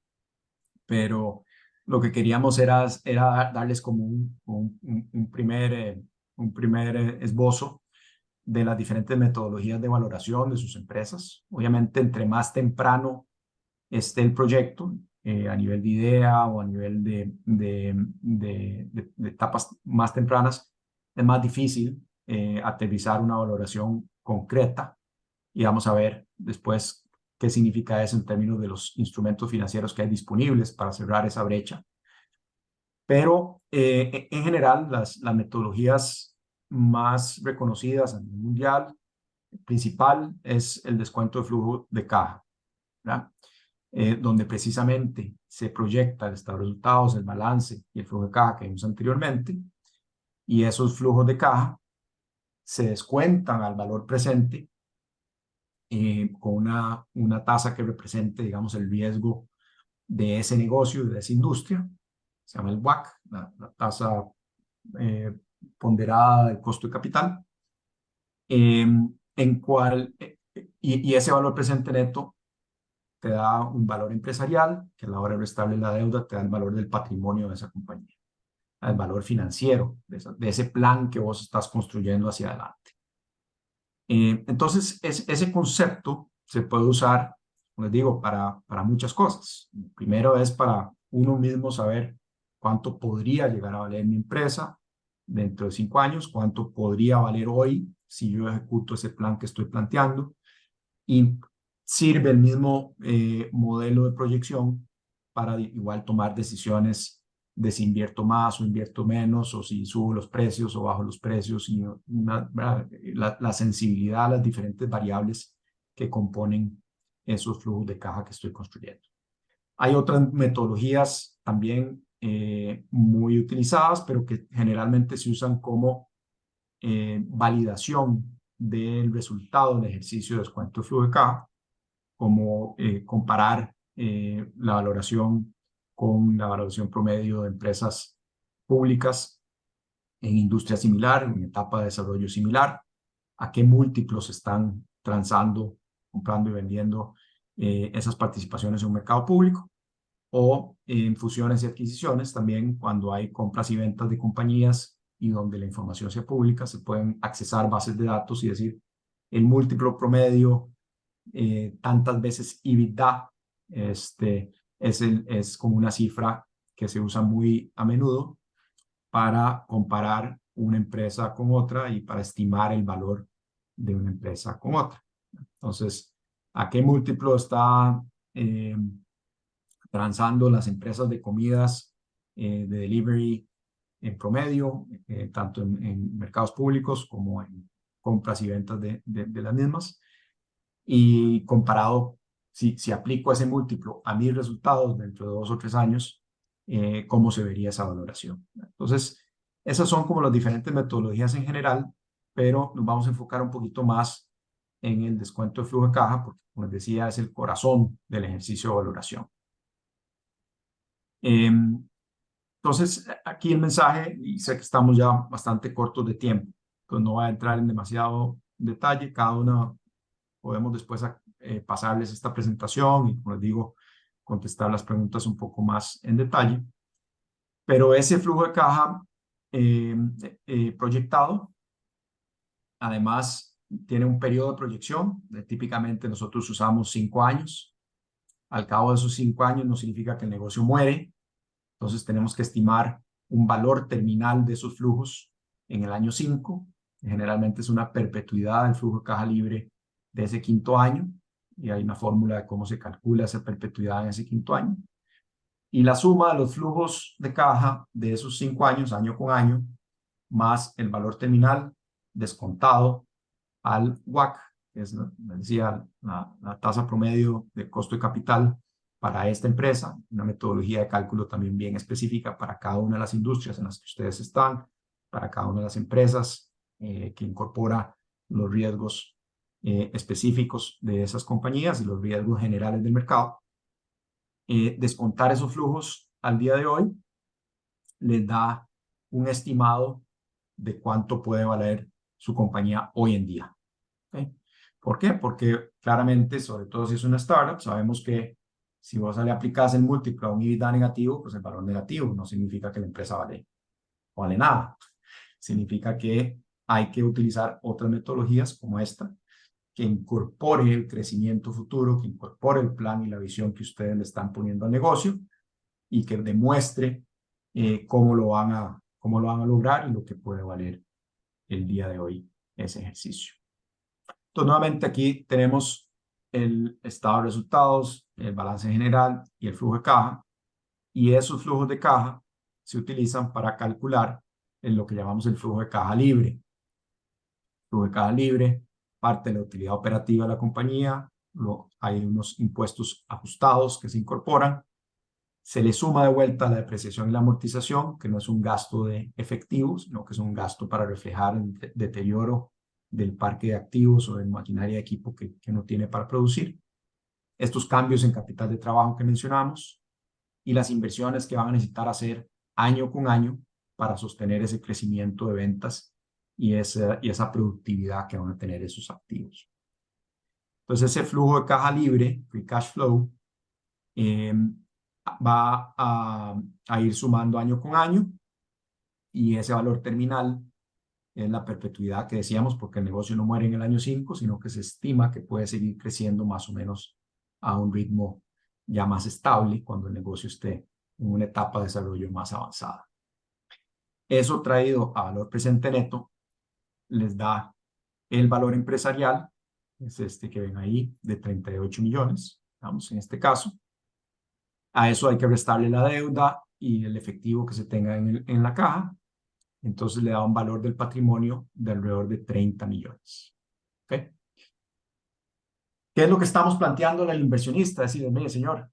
pero lo que queríamos era darles como un primer esbozo de las diferentes metodologías de valoración de sus empresas. Obviamente, entre más temprano esté el proyecto, a nivel de idea o a nivel de etapas más tempranas, es más difícil aterrizar una valoración concreta y vamos a ver después qué significa eso en términos de los instrumentos financieros que hay disponibles para cerrar esa brecha. Pero en general, las metodologías más reconocidas a nivel mundial, principal es el descuento de flujo de caja, ¿verdad? Donde precisamente se proyecta el estado de resultados, el balance y el flujo de caja que vimos anteriormente, y esos flujos de caja se descuentan al valor presente con una tasa que represente, digamos, el riesgo de ese negocio, de esa industria, se llama el WACC, la tasa eh, ponderada del costo de capital, en cual, y ese valor presente neto te da un valor empresarial, que a la hora de restarle la deuda te da el valor del patrimonio de esa compañía, el valor financiero de ese plan que vos estás construyendo hacia adelante. Entonces, ese concepto se puede usar, como les digo, para muchas cosas. Primero es para uno mismo saber cuánto podría llegar a valer mi empresa, dentro de 5 años, cuánto podría valer hoy si yo ejecuto ese plan que estoy planteando, y sirve el mismo modelo de proyección para igual tomar decisiones de si invierto más o invierto menos, o si subo los precios o bajo los precios, y la sensibilidad a las diferentes variables que componen esos flujos de caja que estoy construyendo. Hay otras metodologías también muy utilizadas, pero que generalmente se usan como validación del resultado del ejercicio de descuento de flujo de caja, como comparar la valoración con la valoración promedio de empresas públicas en industria similar, en etapa de desarrollo similar, a qué múltiplos están transando, comprando y vendiendo esas participaciones en un mercado público, o en fusiones y adquisiciones también, cuando hay compras y ventas de compañías y donde la información sea pública, se pueden accesar bases de datos y decir el múltiplo promedio, tantas veces EBITDA, es como una cifra que se usa muy a menudo para comparar una empresa con otra y para estimar el valor de una empresa con otra. Entonces, ¿a qué múltiplo está transando las empresas de comidas de delivery en promedio, tanto en mercados públicos como en compras y ventas de las mismas? Y comparado, si aplico ese múltiplo a mis resultados dentro de 2 o 3 años, ¿cómo se vería esa valoración? Entonces, esas son como las diferentes metodologías en general, pero nos vamos a enfocar un poquito más en el descuento de flujo de caja, porque, como les decía, es el corazón del ejercicio de valoración. Entonces, aquí el mensaje, y sé que estamos ya bastante cortos de tiempo, entonces no voy a entrar en demasiado detalle. Cada una podemos después pasarles esta presentación y, como les digo, contestar las preguntas un poco más en detalle. Pero ese flujo de caja proyectado, además, tiene un periodo de proyección. Típicamente nosotros usamos 5 años. Al cabo de esos 5 años no significa que el negocio muere. Entonces tenemos que estimar un valor terminal de esos flujos en el año 5. Generalmente es una perpetuidad del flujo de caja libre de ese 5.º año, y hay una fórmula de cómo se calcula esa perpetuidad en ese 5.º año. Y la suma de los flujos de caja de esos 5 años, año con año, más el valor terminal descontado al WACC, que es, decía, la tasa promedio de costo de capital para esta empresa, una metodología de cálculo también bien específica para cada una de las industrias en las que ustedes están, para cada una de las empresas, que incorpora los riesgos específicos de esas compañías y los riesgos generales del mercado. Descontar esos flujos al día de hoy les da un estimado de cuánto puede valer su compañía hoy en día. ¿Okay? ¿Por qué? Porque claramente, sobre todo si es una startup, sabemos que si vos le aplicas el múltiplo a un EBITDA negativo, pues el valor negativo no significa que la empresa vale nada. Significa que hay que utilizar otras metodologías como esta, que incorpore el crecimiento futuro, que incorpore el plan y la visión que ustedes le están poniendo al negocio, y que demuestre cómo lo van a lograr y lo que puede valer el día de hoy ese ejercicio. Entonces, nuevamente aquí tenemos el estado de resultados, el balance general y el flujo de caja, y esos flujos de caja se utilizan para calcular en lo que llamamos el flujo de caja libre. El flujo de caja libre parte de la utilidad operativa de la compañía, hay unos impuestos ajustados que se incorporan, se le suma de vuelta la depreciación y la amortización, que no es un gasto de efectivo, sino que es un gasto para reflejar el deterioro del parque de activos o de maquinaria de equipo que uno tiene para producir. Estos cambios en capital de trabajo que mencionamos y las inversiones que van a necesitar hacer año con año para sostener ese crecimiento de ventas y esa productividad que van a tener esos activos. Entonces, ese flujo de caja libre, free cash flow, va a ir sumando año con año, y ese valor terminal es la perpetuidad que decíamos, porque el negocio no muere en el año 5, sino que se estima que puede seguir creciendo más o menos a un ritmo ya más estable cuando el negocio esté en una etapa de desarrollo más avanzada. Eso traído a valor presente neto les da el valor empresarial, es este que ven ahí, de 38 millones, vamos, en este caso. A eso hay que restarle la deuda y el efectivo que se tenga en la caja. Entonces le da un valor del patrimonio de alrededor de 30 millones. ¿Okay? ¿Qué es lo que estamos planteando al inversionista? Es decir, mire, señor,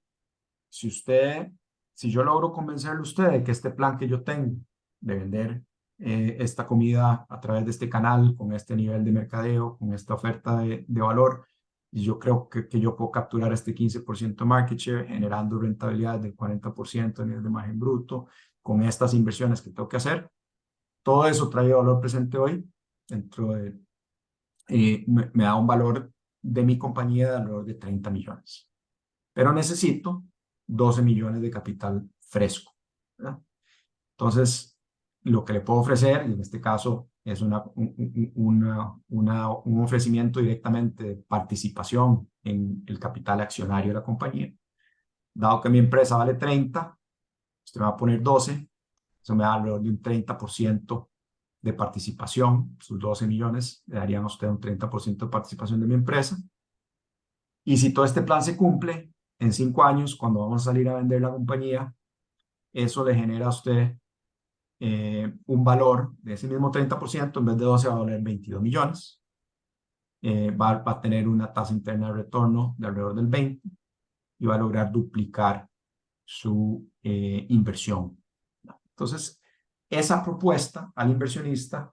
si yo logro convencerle a usted de que este plan que yo tengo de vender esta comida a través de este canal, con este nivel de mercadeo, con esta oferta de valor, y yo creo que yo puedo capturar este 15% market share, generando rentabilidad del 40% a nivel de margen bruto, con estas inversiones que tengo que hacer, todo eso trae valor presente hoy, dentro de, me da un valor de mi compañía de alrededor de 30 millones. Pero necesito 12 millones de capital fresco, ¿verdad? Entonces, lo que le puedo ofrecer, y en este caso es un ofrecimiento directamente de participación en el capital accionario de la compañía. Dado que mi empresa vale 30, usted me va a poner 12, eso me da alrededor de un 30% de participación. Sus 12 millones le darían a usted un 30% de participación de mi empresa. Y si todo este plan se cumple, en 5 años, cuando vamos a salir a vender la compañía, eso le genera a usted un valor de ese mismo 30%, en vez de 12 va a valer 22 millones. Va a tener una tasa interna de retorno de alrededor del 20 y va a lograr duplicar su inversión. Entonces, esa propuesta al inversionista,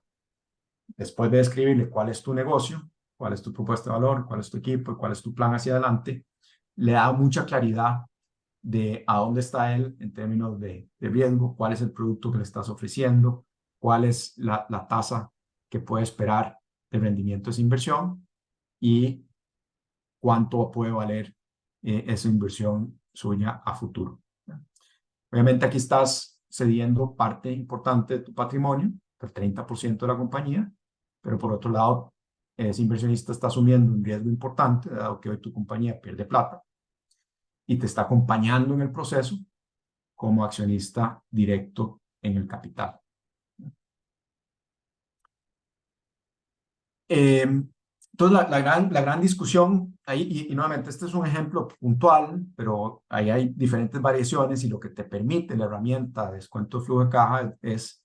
después de describirle cuál es tu negocio, cuál es tu propuesta de valor, cuál es tu equipo y cuál es tu plan hacia adelante, le da mucha claridad de a dónde está él en términos de riesgo, cuál es el producto que le estás ofreciendo, cuál es la tasa que puede esperar de rendimiento de esa inversión y cuánto puede valer esa inversión suya a futuro. Obviamente aquí estás cediendo parte importante de tu patrimonio, el 30% de la compañía, pero por otro lado, ese inversionista está asumiendo un riesgo importante, dado que hoy tu compañía pierde plata y te está acompañando en el proceso como accionista directo en el capital. Entonces, la gran discusión ahí, y nuevamente, este es un ejemplo puntual, pero ahí hay diferentes variaciones y lo que te permite la herramienta de descuento de flujo de caja es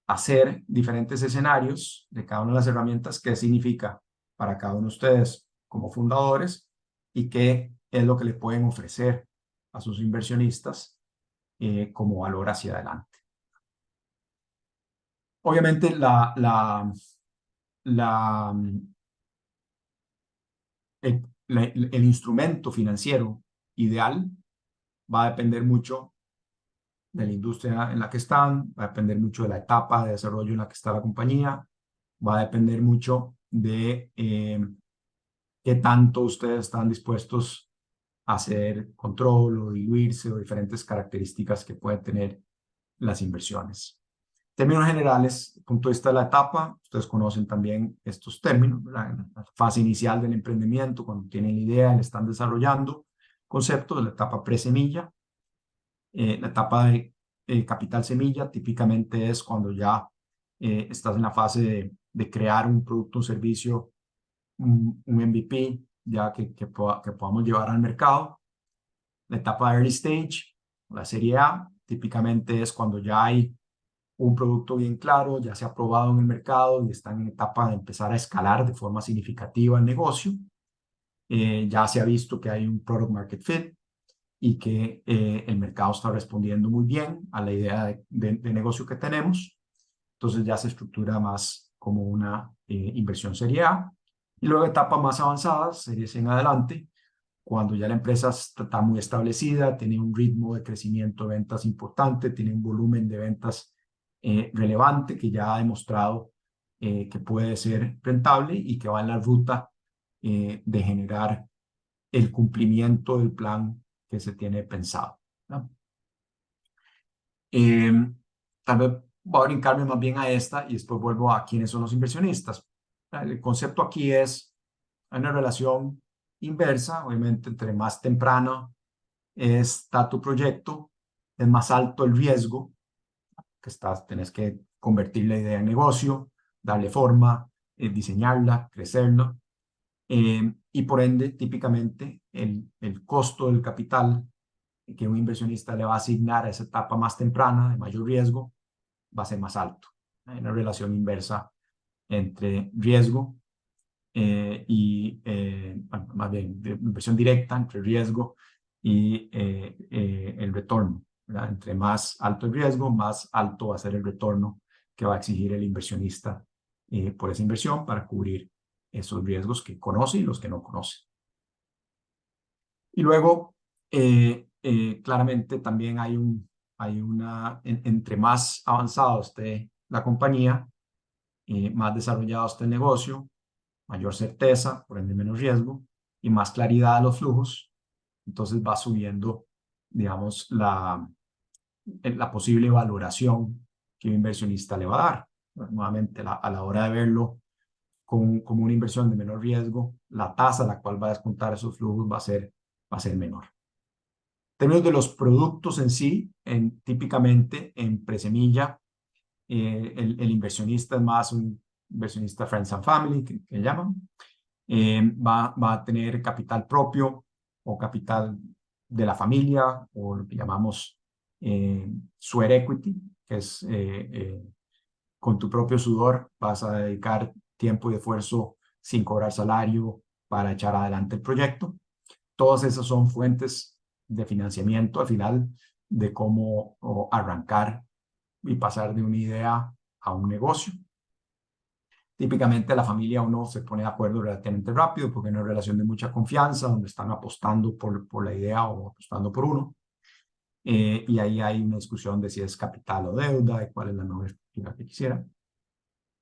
hacer diferentes escenarios de cada una de las herramientas, qué significa para cada uno de ustedes como fundadores y qué es lo que le pueden ofrecer a sus inversionistas como valor hacia adelante. Obviamente, el instrumento financiero ideal va a depender mucho de la industria en la que están, va a depender mucho de la etapa de desarrollo en la que está la compañía, va a depender mucho de qué tanto ustedes están dispuestos a hacer control o diluirse o diferentes características que pueden tener las inversiones. En términos generales, desde el punto de vista de la etapa, ustedes conocen también estos términos, ¿verdad? En la fase inicial del emprendimiento, cuando tienen la idea, le están desarrollando conceptos de la etapa pre-semilla. La etapa de capital semilla típicamente es cuando ya estás en la fase de crear un producto o servicio, un MVP, ya que podamos llevar al mercado. La etapa de early stage, la serie A, típicamente es cuando ya hay un producto bien claro, ya se ha probado en el mercado y están en etapa de empezar a escalar de forma significativa el negocio. Ya se ha visto que hay un product market fit y que el mercado está respondiendo muy bien a la idea de negocio que tenemos. Entonces ya se estructura más como una inversión serie A. Y luego etapas más avanzadas, series en adelante, cuando ya la empresa está muy establecida, tiene un ritmo de crecimiento de ventas importante, tiene un volumen de ventas relevante que ya ha demostrado que puede ser rentable y que va en la ruta de generar el cumplimiento del plan que se tiene pensado, ¿no? Tal vez voy a brincarme más bien a esta y después vuelvo a quiénes son los inversionistas. El concepto aquí es una relación inversa, obviamente, entre más temprano está tu proyecto, es más alto el riesgo que tenés que convertir la idea en negocio, darle forma, diseñarla, crecerla. Y por ende, típicamente, el costo del capital que un inversionista le va a asignar a esa etapa más temprana, de mayor riesgo, va a ser más alto. Hay una relación inversa entre riesgo bueno, más bien, inversión directa entre riesgo y el retorno, ¿verdad? Entre más alto el riesgo, más alto va a ser el retorno que va a exigir el inversionista por esa inversión para cubrir esos riesgos que conoce y los que no conoce. Y luego, claramente también hay entre más avanzado esté la compañía, más desarrollado esté el negocio, mayor certeza, por ende menos riesgo, y más claridad de los flujos, entonces va subiendo, digamos, la posible valoración que un inversionista le va a dar. Nuevamente, a la hora de verlo como una inversión de menor riesgo, la tasa a la cual va a descontar esos flujos va a ser menor. En términos de los productos en sí, típicamente en presemilla, el inversionista es más un inversionista Friends and Family, que llaman. Va a tener capital propio o capital de la familia, o lo que llamamos sweat equity, que es con tu propio sudor vas a dedicar tiempo y esfuerzo sin cobrar salario para echar adelante el proyecto. Todas esas son fuentes de financiamiento al final de cómo arrancar y pasar de una idea a un negocio. Típicamente la familia uno se pone de acuerdo relativamente rápido porque es una relación de mucha confianza donde están apostando por la idea o apostando por uno. Y ahí hay una discusión de si es capital o deuda y cuál es la mejor estructura que quisiera.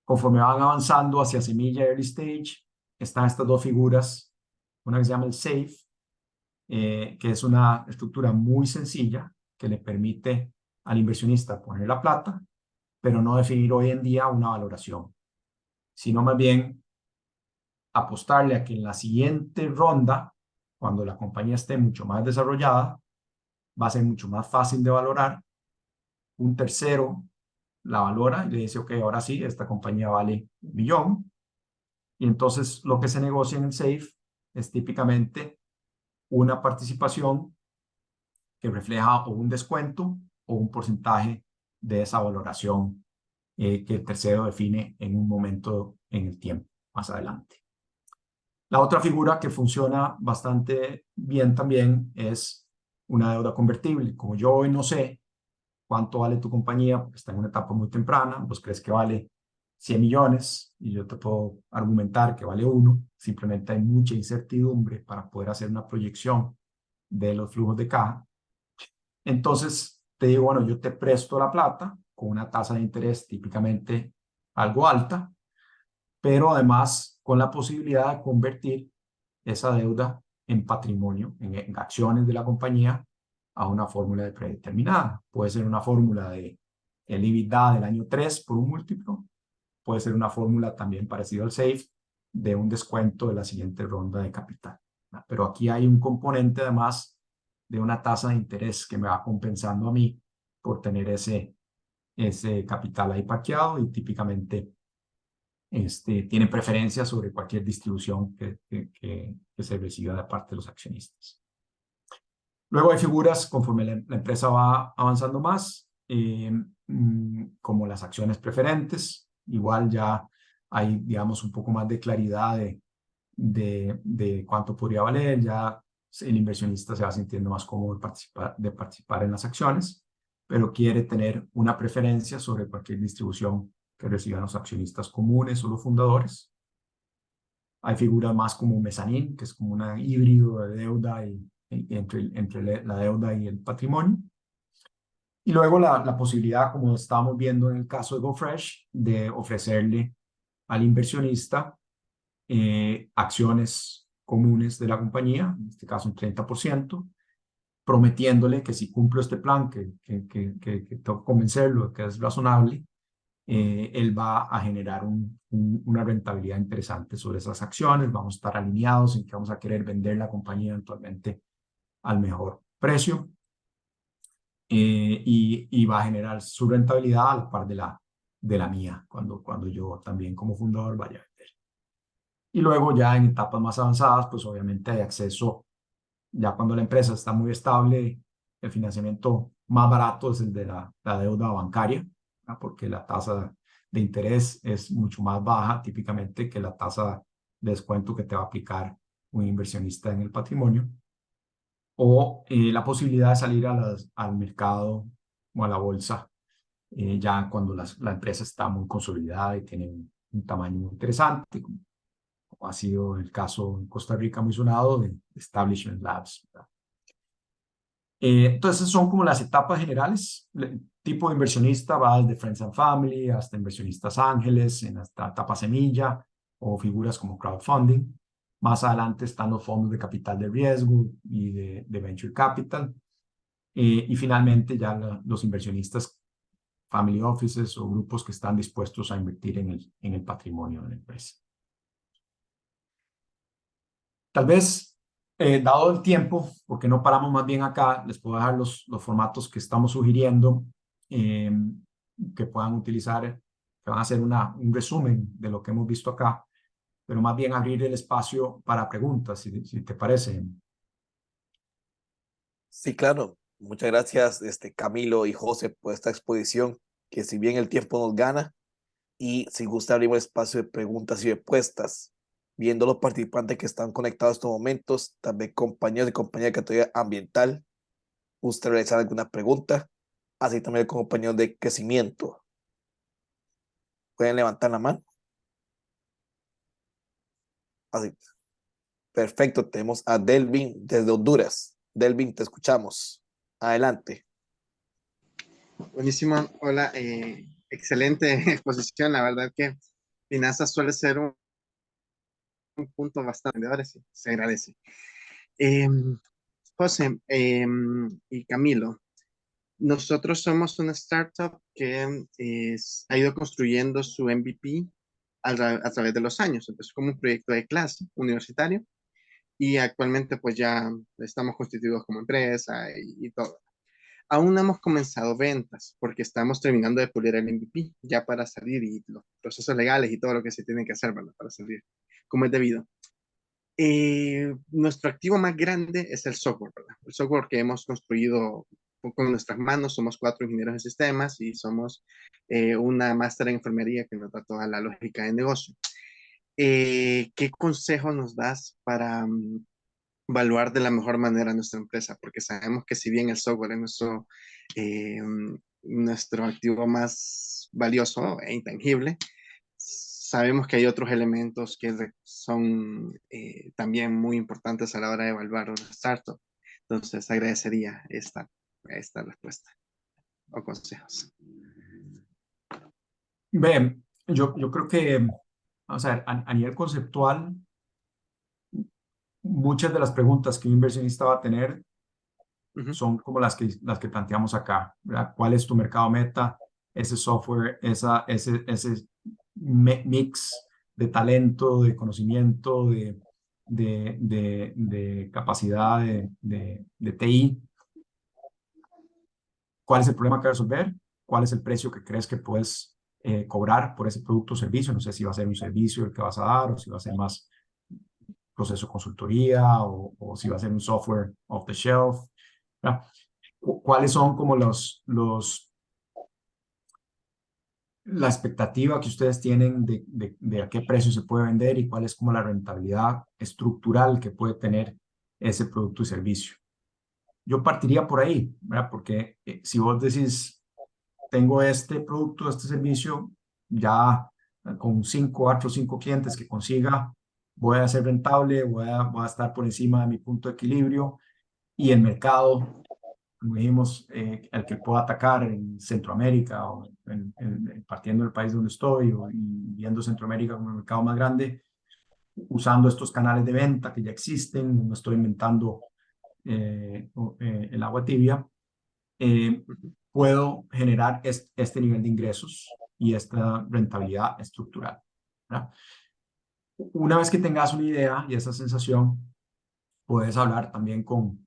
Conforme van avanzando hacia semilla early stage, están estas dos figuras, una que se llama el SAFE, que es una estructura muy sencilla que le permite al inversionista poner la plata, pero no definir hoy en día una valoración, sino más bien apostarle a que en la siguiente ronda, cuando la compañía esté mucho más desarrollada, va a ser mucho más fácil de valorar. Un tercero la valora y le dice, ok, ahora sí, esta compañía vale 1 millón. Y entonces lo que se negocia en el SAFE es típicamente una participación que refleja o un descuento o un porcentaje de esa valoración que el tercero define en un momento en el tiempo, más adelante. La otra figura que funciona bastante bien también es una deuda convertible. Como yo hoy no sé cuánto vale tu compañía, porque está en una etapa muy temprana, vos crees que vale 100 millones y yo te puedo argumentar que vale 1, simplemente hay mucha incertidumbre para poder hacer una proyección de los flujos de caja. Entonces te digo, bueno, yo te presto la plata con una tasa de interés típicamente algo alta, pero además con la posibilidad de convertir esa deuda en patrimonio, en acciones de la compañía, a una fórmula de predeterminada. Puede ser una fórmula de el EBITDA del año 3 por un múltiplo, puede ser una fórmula también parecida al SAFE de un descuento de la siguiente ronda de capital. Pero aquí hay un componente además de una tasa de interés que me va compensando a mí por tener ese capital ahí parqueado y típicamente tiene preferencia sobre cualquier distribución que se reciba de parte de los accionistas. Luego hay figuras conforme la empresa va avanzando más, como las acciones preferentes. Igual ya hay, digamos, un poco más de claridad de cuánto podría valer. Ya el inversionista se va sintiendo más cómodo de participar en las acciones, pero quiere tener una preferencia sobre cualquier distribución que reciban los accionistas comunes o los fundadores. Hay figuras más como mezzanine, que es como un híbrido de deuda entre la deuda y el patrimonio. Y luego la posibilidad, como estábamos viendo en el caso de GoFresh, de ofrecerle al inversionista acciones comunes de la compañía, en este caso un 30%, prometiéndole que si cumplo este plan, que tengo que convencerlo de que es razonable, él va a generar una rentabilidad interesante sobre esas acciones. Vamos a estar alineados en que vamos a querer vender la compañía eventualmente al mejor precio. y va a generar su rentabilidad a la par de la mía, cuando yo también como fundador vaya a vender. Y luego ya en etapas más avanzadas, pues obviamente hay acceso, ya cuando la empresa está muy estable, el financiamiento más barato es el de la deuda bancaria, ¿verdad? Porque la tasa de interés es mucho más baja típicamente que la tasa de descuento que te va a aplicar un inversionista en el patrimonio, o la posibilidad de salir al mercado o a la bolsa ya cuando la empresa está muy consolidada y tiene un tamaño muy interesante, como ha sido el caso en Costa Rica muy sonado de Establishment Labs, ¿verdad? Entonces son como las etapas generales. El tipo de inversionista va desde Friends and Family hasta inversionistas ángeles, en hasta etapa semilla o figuras como crowdfunding. Más adelante están los fondos de capital de riesgo y de venture capital. Y finalmente ya los inversionistas family offices o grupos que están dispuestos a invertir en el patrimonio de la empresa. Tal vez, dado el tiempo, porque no paramos más bien acá, les puedo dejar los formatos que estamos sugiriendo eh, que puedan utilizar, que van a hacer un resumen de lo que hemos visto acá, pero más bien abrir el espacio para preguntas, si te parece. Sí, claro. Muchas gracias, Camilo y José, por esta exposición, que si bien el tiempo nos gana, y si gusta abrimos espacio de preguntas y respuestas, viendo los participantes que están conectados en estos momentos, también compañeros y compañeras de categoría ambiental, gusta realizar alguna pregunta, así también compañeros de crecimiento. Pueden levantar la mano. Así. Perfecto, tenemos a Delvin desde Honduras. Delvin, te escuchamos. Adelante. Buenísimo, hola, excelente exposición, la verdad que finanzas suele ser un punto bastante ahora sí, se agradece. José y Camilo, nosotros somos una startup que ha ido construyendo su MVP a través de los años, empezó como un proyecto de clase universitario y actualmente pues ya estamos constituidos como empresa y todo. Aún no hemos comenzado ventas porque estamos terminando de pulir el MVP ya para salir y los procesos legales y todo lo que se tiene que hacer, ¿verdad? Para salir como es debido. Nuestro activo más grande es el software, ¿verdad? El software que hemos construido con nuestras manos. Somos 4 ingenieros de sistemas y somos una máster en enfermería que nos da toda la lógica de negocio. ¿Qué consejos nos das para evaluar de la mejor manera nuestra empresa? Porque sabemos que si bien el software es eh, nuestro activo más valioso e intangible, sabemos que hay otros elementos que son también muy importantes a la hora de evaluar una startup. Entonces, agradecería esta respuesta o consejos. Bien, yo creo que, vamos a ver, a nivel conceptual, muchas de las preguntas que un inversionista va a tener son como las que planteamos acá, ¿verdad? ¿Cuál es tu mercado meta? Ese software, ese mix de talento, de conocimiento, de capacidad de TI. ¿Cuál es el problema que resolver? ¿Cuál es el precio que crees que puedes cobrar por ese producto o servicio? No sé si va a ser un servicio el que vas a dar o si va a ser más proceso de consultoría o si va a ser un software off the shelf, ¿verdad? ¿Cuáles son como la expectativa que ustedes tienen de a qué precio se puede vender y cuál es como la rentabilidad estructural que puede tener ese producto y servicio? Yo partiría por ahí, ¿verdad? Porque si vos decís, tengo este producto, este servicio, ya con 4 o 5 clientes que consiga, voy a ser rentable, voy a estar por encima de mi punto de equilibrio y el mercado, como dijimos, el que puedo atacar en Centroamérica o partiendo del país donde estoy y viendo Centroamérica como el mercado más grande, usando estos canales de venta que ya existen, no estoy inventando el agua tibia, puedo generar este nivel de ingresos y esta rentabilidad estructural, ¿verdad? Una vez que tengas una idea y esa sensación, puedes hablar también con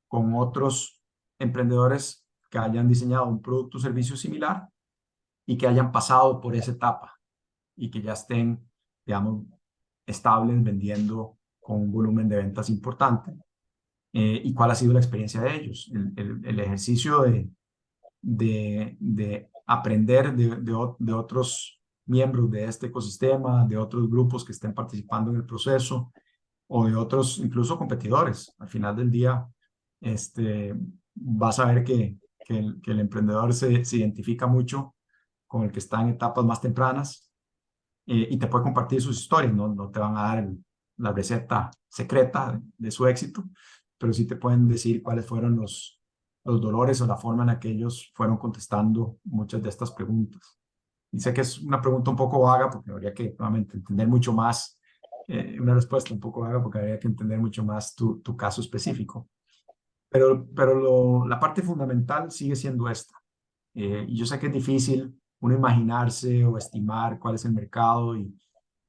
otros emprendedores que hayan diseñado un producto o servicio similar y que hayan pasado por esa etapa y que ya estén, digamos, estables vendiendo con un volumen de ventas importante. ¿Y cuál ha sido la experiencia de ellos? El ejercicio de aprender de otros miembros de este ecosistema, de otros grupos que estén participando en el proceso o de otros incluso competidores. Al final del día, vas a ver que el emprendedor se identifica mucho con el que está en etapas más tempranas y te puede compartir sus historias. No te van a dar la receta secreta de su éxito, pero sí te pueden decir cuáles fueron los dolores o la forma en la que ellos fueron contestando muchas de estas preguntas. Y sé que es una pregunta un poco vaga porque habría que nuevamente entender mucho más, una respuesta un poco vaga porque habría que entender mucho más tu caso específico. Pero la parte fundamental sigue siendo esta. Y yo sé que es difícil uno imaginarse o estimar cuál es el mercado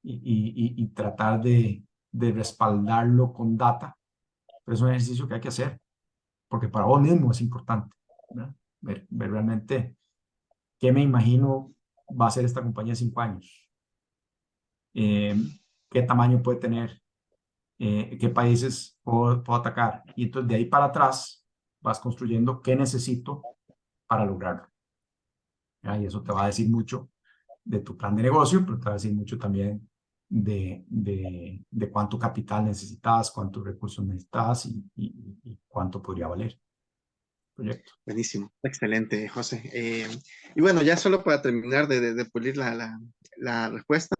y tratar de respaldarlo con data, pero es un ejercicio que hay que hacer, porque para vos mismo es importante, ¿verdad? Ver realmente qué me imagino va a ser esta compañía en 5 años, qué tamaño puede tener, qué países puedo atacar. Y entonces de ahí para atrás vas construyendo qué necesito para lograrlo. ¿Ya? Y eso te va a decir mucho de tu plan de negocio, pero te va a decir mucho también de cuánto capital necesitas, cuántos recursos necesitas y cuánto podría valer el proyecto. Buenísimo, excelente, José. Y bueno, ya solo para terminar de pulir la respuesta,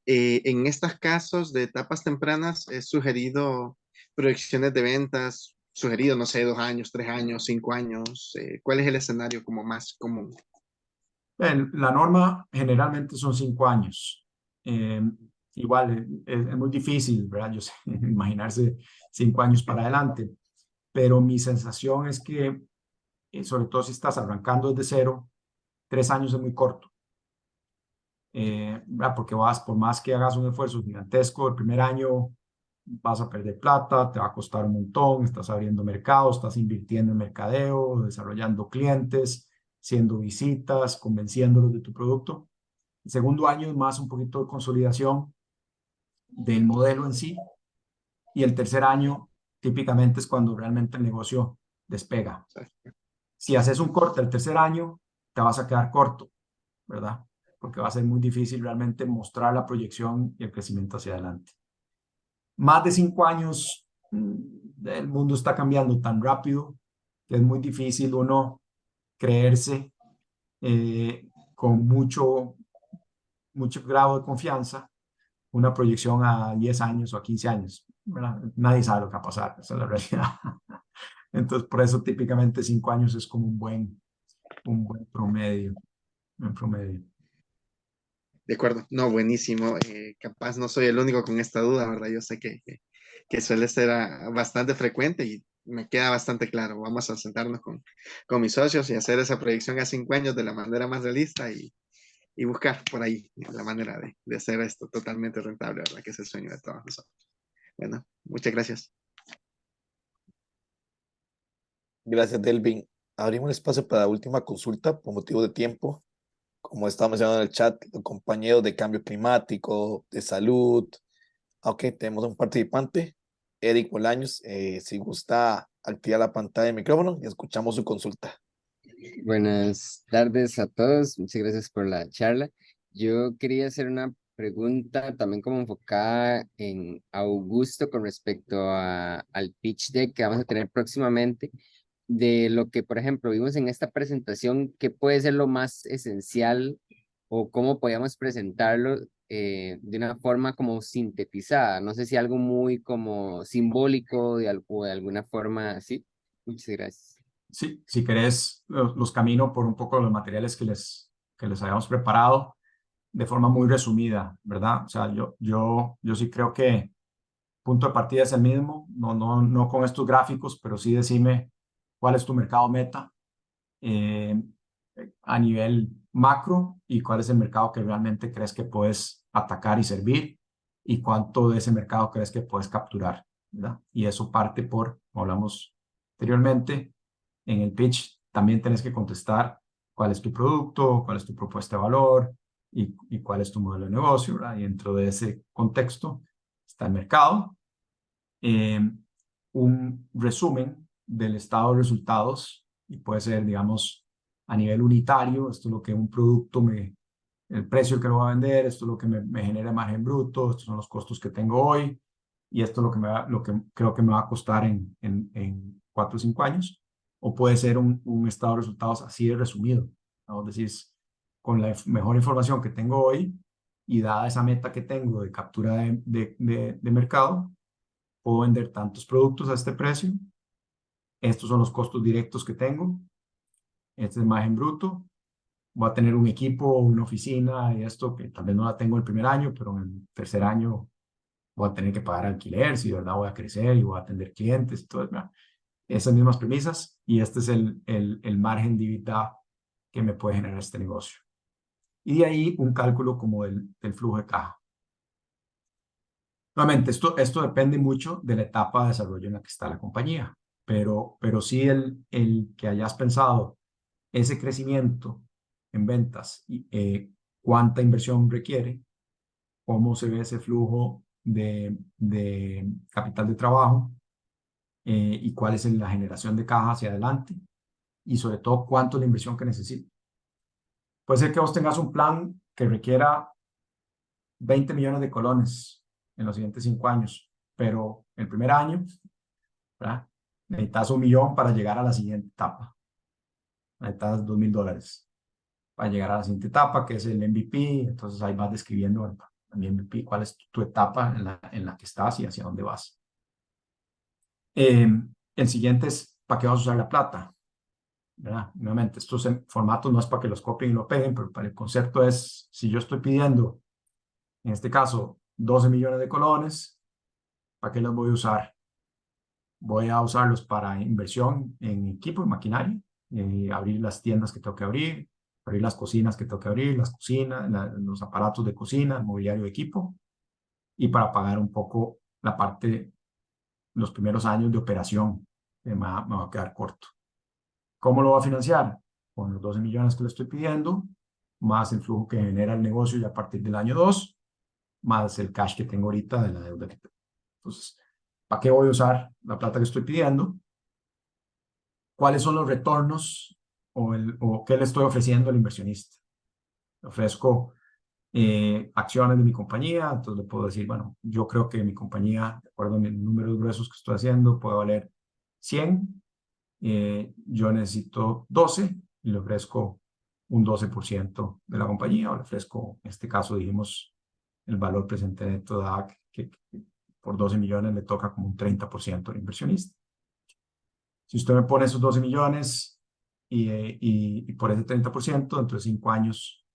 en estos casos de etapas tempranas, he sugerido proyecciones de ventas, sugerido, no sé, 2 años, 3 años, 5 años. ¿Cuál es el escenario como más común? La norma generalmente son 5 años. Igual es muy difícil, ¿verdad? Yo sé, imaginarse 5 años para adelante, pero mi sensación es que, sobre todo si estás arrancando desde cero, 3 años es muy corto. Porque por más que hagas un esfuerzo gigantesco, el primer año vas a perder plata, te va a costar un montón, estás abriendo mercados, estás invirtiendo en mercadeo, desarrollando clientes, haciendo visitas, convenciéndolos de tu producto. El segundo año es más un poquito de consolidación del modelo en sí y el tercer año típicamente es cuando realmente el negocio despega. Si haces un corte el tercer año, te vas a quedar corto, ¿verdad? Porque va a ser muy difícil realmente mostrar la proyección y el crecimiento hacia adelante. Más de 5 años, el mundo está cambiando tan rápido que es muy difícil uno creerse con mucho grado de confianza una proyección a 10 años o a 15 años, ¿verdad? Nadie sabe lo que va a pasar, esa es la realidad. Entonces, por eso típicamente 5 años es como un buen promedio. Un promedio. De acuerdo, no, buenísimo. Capaz no soy el único con esta duda, ¿verdad? Yo sé que suele ser bastante frecuente y me queda bastante claro. Vamos a sentarnos con mis socios y hacer esa proyección a 5 años de la manera más realista y buscar por ahí la manera de hacer esto totalmente rentable, ¿verdad? Que es el sueño de todos nosotros. Bueno, muchas gracias. Gracias, Delvin. Abrimos un espacio para la última consulta por motivo de tiempo. Como estaba mencionando en el chat, los compañeros de cambio climático, de salud. Ok, tenemos un participante, Eric Bolaños. Si gusta, activar la pantalla del micrófono y escuchamos su consulta. Buenas tardes a todos, muchas gracias por la charla. Yo quería hacer una pregunta también como enfocada en Augusto con respecto al pitch deck que vamos a tener próximamente, de lo que, por ejemplo, vimos en esta presentación, qué puede ser lo más esencial o cómo podríamos presentarlo de una forma como sintetizada. No sé si algo muy como simbólico o de alguna forma así. Muchas gracias. Sí, si querés, los camino por un poco los materiales que les habíamos preparado de forma muy resumida, ¿verdad? O sea, yo sí creo que punto de partida es el mismo, no con estos gráficos, pero sí decime cuál es tu mercado meta a nivel macro y cuál es el mercado que realmente crees que puedes atacar y servir y cuánto de ese mercado crees que puedes capturar, ¿verdad? Y eso parte por, como hablamos anteriormente, en el pitch también tenés que contestar cuál es tu producto, cuál es tu propuesta de valor y cuál es tu modelo de negocio, ¿verdad? Y dentro de ese contexto está el mercado. Un resumen del estado de resultados y puede ser, digamos, a nivel unitario, esto es lo que un producto el precio que lo va a vender, esto es lo que me genera margen bruto, estos son los costos que tengo hoy y esto es lo que creo que me va a costar en 4 o 5 años. O puede ser un estado de resultados así de resumido, ¿no? Es decir, con la mejor información que tengo hoy y dada esa meta que tengo de captura de mercado, puedo vender tantos productos a este precio, estos son los costos directos que tengo, este es el margen bruto, voy a tener un equipo, una oficina y esto que tal vez no la tengo el primer año, pero en el tercer año voy a tener que pagar alquiler, si de verdad voy a crecer y voy a atender clientes y todo, ¿verdad? Esas mismas premisas y este es el margen de EBITDA que me puede generar este negocio. Y de ahí un cálculo como del flujo de caja. Nuevamente, esto depende mucho de la etapa de desarrollo en la que está la compañía, pero sí el que hayas pensado ese crecimiento en ventas y cuánta inversión requiere, cómo se ve ese flujo de capital de trabajo y cuál es la generación de caja hacia adelante y sobre todo cuánto es la inversión que necesita. Puede ser que vos tengas un plan que requiera 20 millones de colones en los siguientes 5 años, pero el primer año, ¿verdad? Necesitas 1 millón para llegar a la siguiente etapa. Necesitas $2,000 para llegar a la siguiente etapa, que es el MVP. Entonces ahí vas describiendo el MVP, cuál es tu etapa en la que estás y hacia dónde vas. El siguiente es, ¿para qué vas a usar la plata? ¿Verdad? Nuevamente, estos formatos no es para que los copien y lo peguen, pero para el concepto es, si yo estoy pidiendo, en este caso, 12 millones de colones, ¿para qué los voy a usar? Voy a usarlos para inversión en equipo y maquinaria, abrir las tiendas que tengo que abrir las cocinas que tengo que abrir, las cocinas, los aparatos de cocina, mobiliario de equipo, y para pagar un poco la parte, los primeros años de operación, que me va a quedar corto. ¿Cómo lo va a financiar? Con los 12 millones que le estoy pidiendo, más el flujo que genera el negocio ya a partir del año 2, más el cash que tengo ahorita de la deuda que tengo. Entonces, ¿para qué voy a usar la plata que estoy pidiendo? ¿Cuáles son los retornos o qué le estoy ofreciendo al inversionista? Le ofrezco acciones de mi compañía, entonces le puedo decir, bueno, yo creo que mi compañía, de acuerdo a mis números gruesos que estoy haciendo, puede valer 100, yo necesito 12 y le ofrezco un 12% de la compañía, o le ofrezco, en este caso dijimos, el valor presente neto de que por 12 millones le toca como un 30% al inversionista. Si usted me pone esos 12 millones y por ese 30%, dentro de 5 años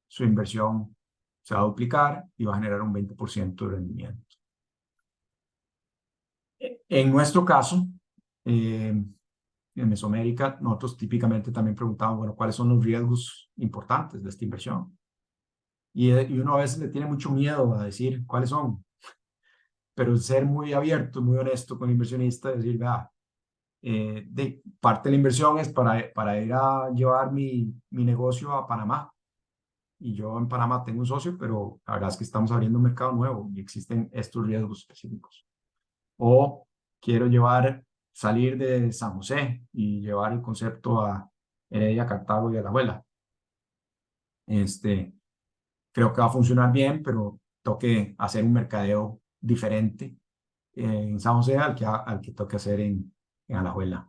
su inversión se va a duplicar y va a generar un 20% de rendimiento. En nuestro caso, en Mesoamérica, nosotros típicamente también preguntamos, bueno, ¿cuáles son los riesgos importantes de esta inversión? Y uno a veces le tiene mucho miedo a decir cuáles son, pero el ser muy abierto, muy honesto con el inversionista, decir, vea, de parte de la inversión es para ir a llevar mi negocio a Panamá. Y yo en Panamá tengo un socio, pero la verdad es que estamos abriendo un mercado nuevo y existen estos riesgos específicos. O quiero salir de San José y llevar el concepto a Heredia, Cartago y a la abuela. Creo que va a funcionar bien, pero tengo que hacer un mercadeo diferente en San José al que tengo que hacer en Alajuela.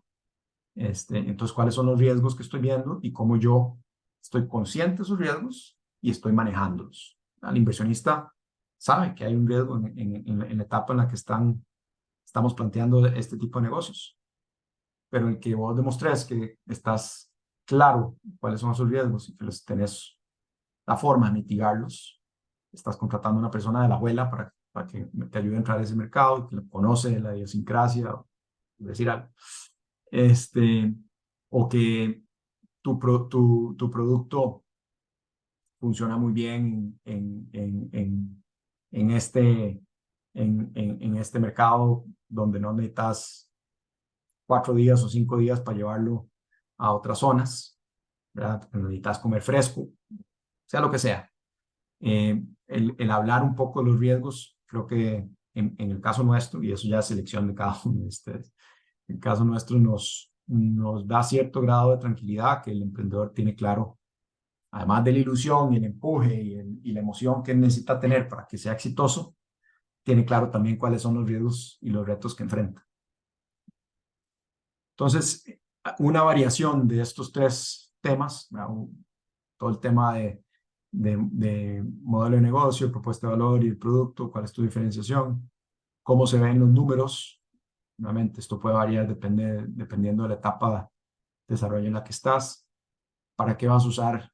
Entonces, ¿cuáles son los riesgos que estoy viendo y cómo yo estoy consciente de esos riesgos y estoy manejándolos? El inversionista sabe que hay un riesgo en la etapa en la que estamos planteando este tipo de negocios, pero el que vos demostrés que estás claro cuáles son esos riesgos y que los tenés la forma de mitigarlos, estás contratando a una persona de la abuela para que te ayude a entrar a ese mercado y que conoce la idiosincrasia, decir algo. O que tu producto funciona muy bien en este mercado donde no necesitas 4 días o 5 días para llevarlo a otras zonas, ¿verdad? Necesitas comer fresco, sea lo que sea. El hablar un poco de los riesgos, creo que en el caso nuestro, y eso ya es selección de cada uno de ustedes, en el caso nuestro nos da cierto grado de tranquilidad que el emprendedor tiene claro, además de la ilusión y el empuje y la emoción que necesita tener para que sea exitoso, tiene claro también cuáles son los riesgos y los retos que enfrenta. Entonces, una variación de estos tres temas, todo el tema de modelo de negocio, propuesta de valor y el producto, cuál es tu diferenciación, cómo se ven los números. Nuevamente, esto puede variar dependiendo de la etapa de desarrollo en la que estás, para qué vas a usar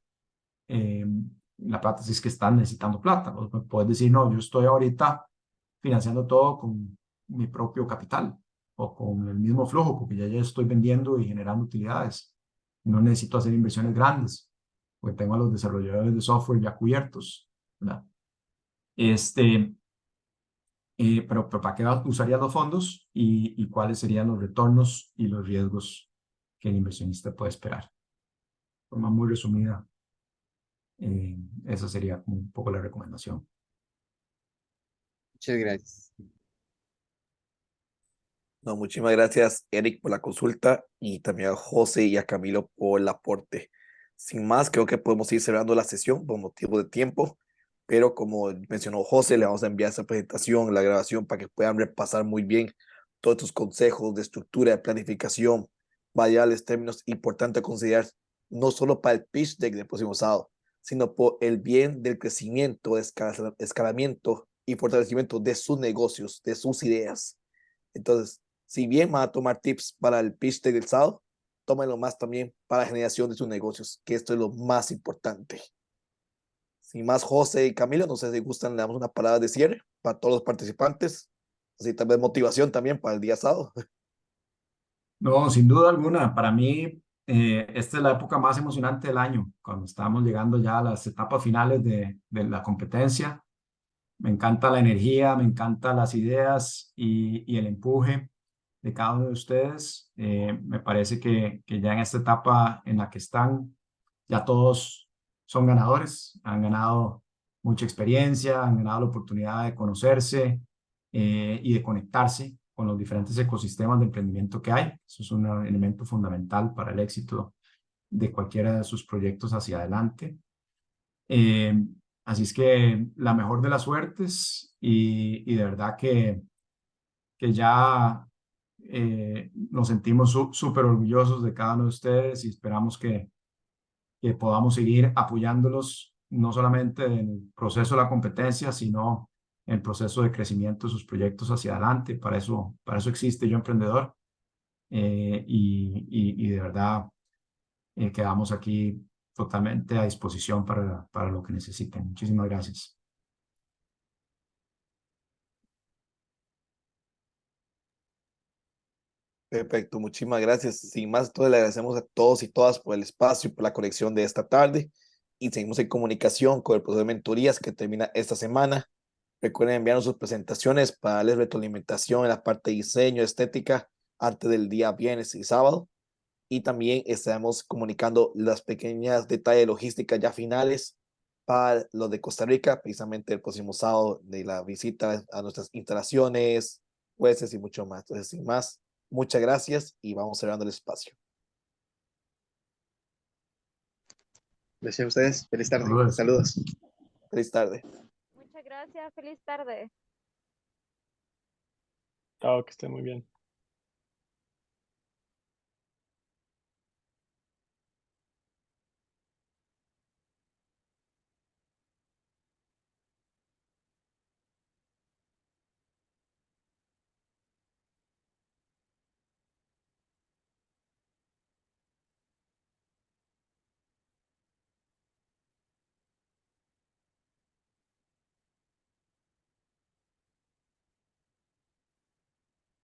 la plata si es que estás necesitando plata. O puedes decir, no, yo estoy ahorita financiando todo con mi propio capital o con el mismo flujo, porque ya estoy vendiendo y generando utilidades. No necesito hacer inversiones grandes, porque tengo a los desarrolladores de software ya cubiertos, ¿verdad? Pero ¿para qué usaría los fondos y cuáles serían los retornos y los riesgos que el inversionista puede esperar? De forma muy resumida, esa sería como un poco la recomendación. Muchas gracias. No, muchísimas gracias, Eric, por la consulta y también a José y a Camilo por el aporte. Sin más, creo que podemos ir cerrando la sesión por motivo de tiempo, pero como mencionó José, le vamos a enviar esa presentación, la grabación, para que puedan repasar muy bien todos estos consejos de estructura, de planificación, variables, términos importantes a considerar, no solo para el pitch deck del próximo sábado, sino por el bien del crecimiento, escalamiento y fortalecimiento de sus negocios, de sus ideas. Entonces, si bien van a tomar tips para el pitch deck del sábado, tómenlo más también para la generación de sus negocios, que esto es lo más importante. Sin más, José y Camilo, no sé si gustan, le damos una palabra de cierre para todos los participantes, así tal vez motivación también para el día sábado. No, sin duda alguna, para mí esta es la época más emocionante del año, cuando estamos llegando ya a las etapas finales de la competencia. Me encanta la energía, me encantan las ideas y el empuje de cada uno de ustedes. Me parece que ya en esta etapa en la que están, ya todos son ganadores, han ganado mucha experiencia, han ganado la oportunidad de conocerse y de conectarse con los diferentes ecosistemas de emprendimiento que hay. Eso es un elemento fundamental para el éxito de cualquiera de sus proyectos hacia adelante. Así es que la mejor de las suertes y de verdad que ya nos sentimos súper orgullosos de cada uno de ustedes y esperamos que podamos seguir apoyándolos no solamente en el proceso de la competencia, sino en el proceso de crecimiento de sus proyectos hacia adelante. Para eso existe Yo Emprendedor y de verdad quedamos aquí totalmente a disposición para lo que necesiten. Muchísimas gracias. Perfecto, muchísimas gracias. Sin más, entonces le agradecemos a todos y todas por el espacio y por la conexión de esta tarde y seguimos en comunicación con el proceso de mentorías que termina esta semana. Recuerden enviarnos sus presentaciones para darles retroalimentación en la parte de diseño, estética, antes del día viernes y sábado. Y también estaremos comunicando las pequeñas detalles de logística ya finales para los de Costa Rica, precisamente el próximo sábado de la visita a nuestras instalaciones, jueces y mucho más. Entonces, sin más, muchas gracias y vamos cerrando el espacio. Gracias a ustedes. Feliz tarde. Saludos. Saludos. Feliz tarde. Muchas gracias, feliz tarde. Chao, que esté muy bien.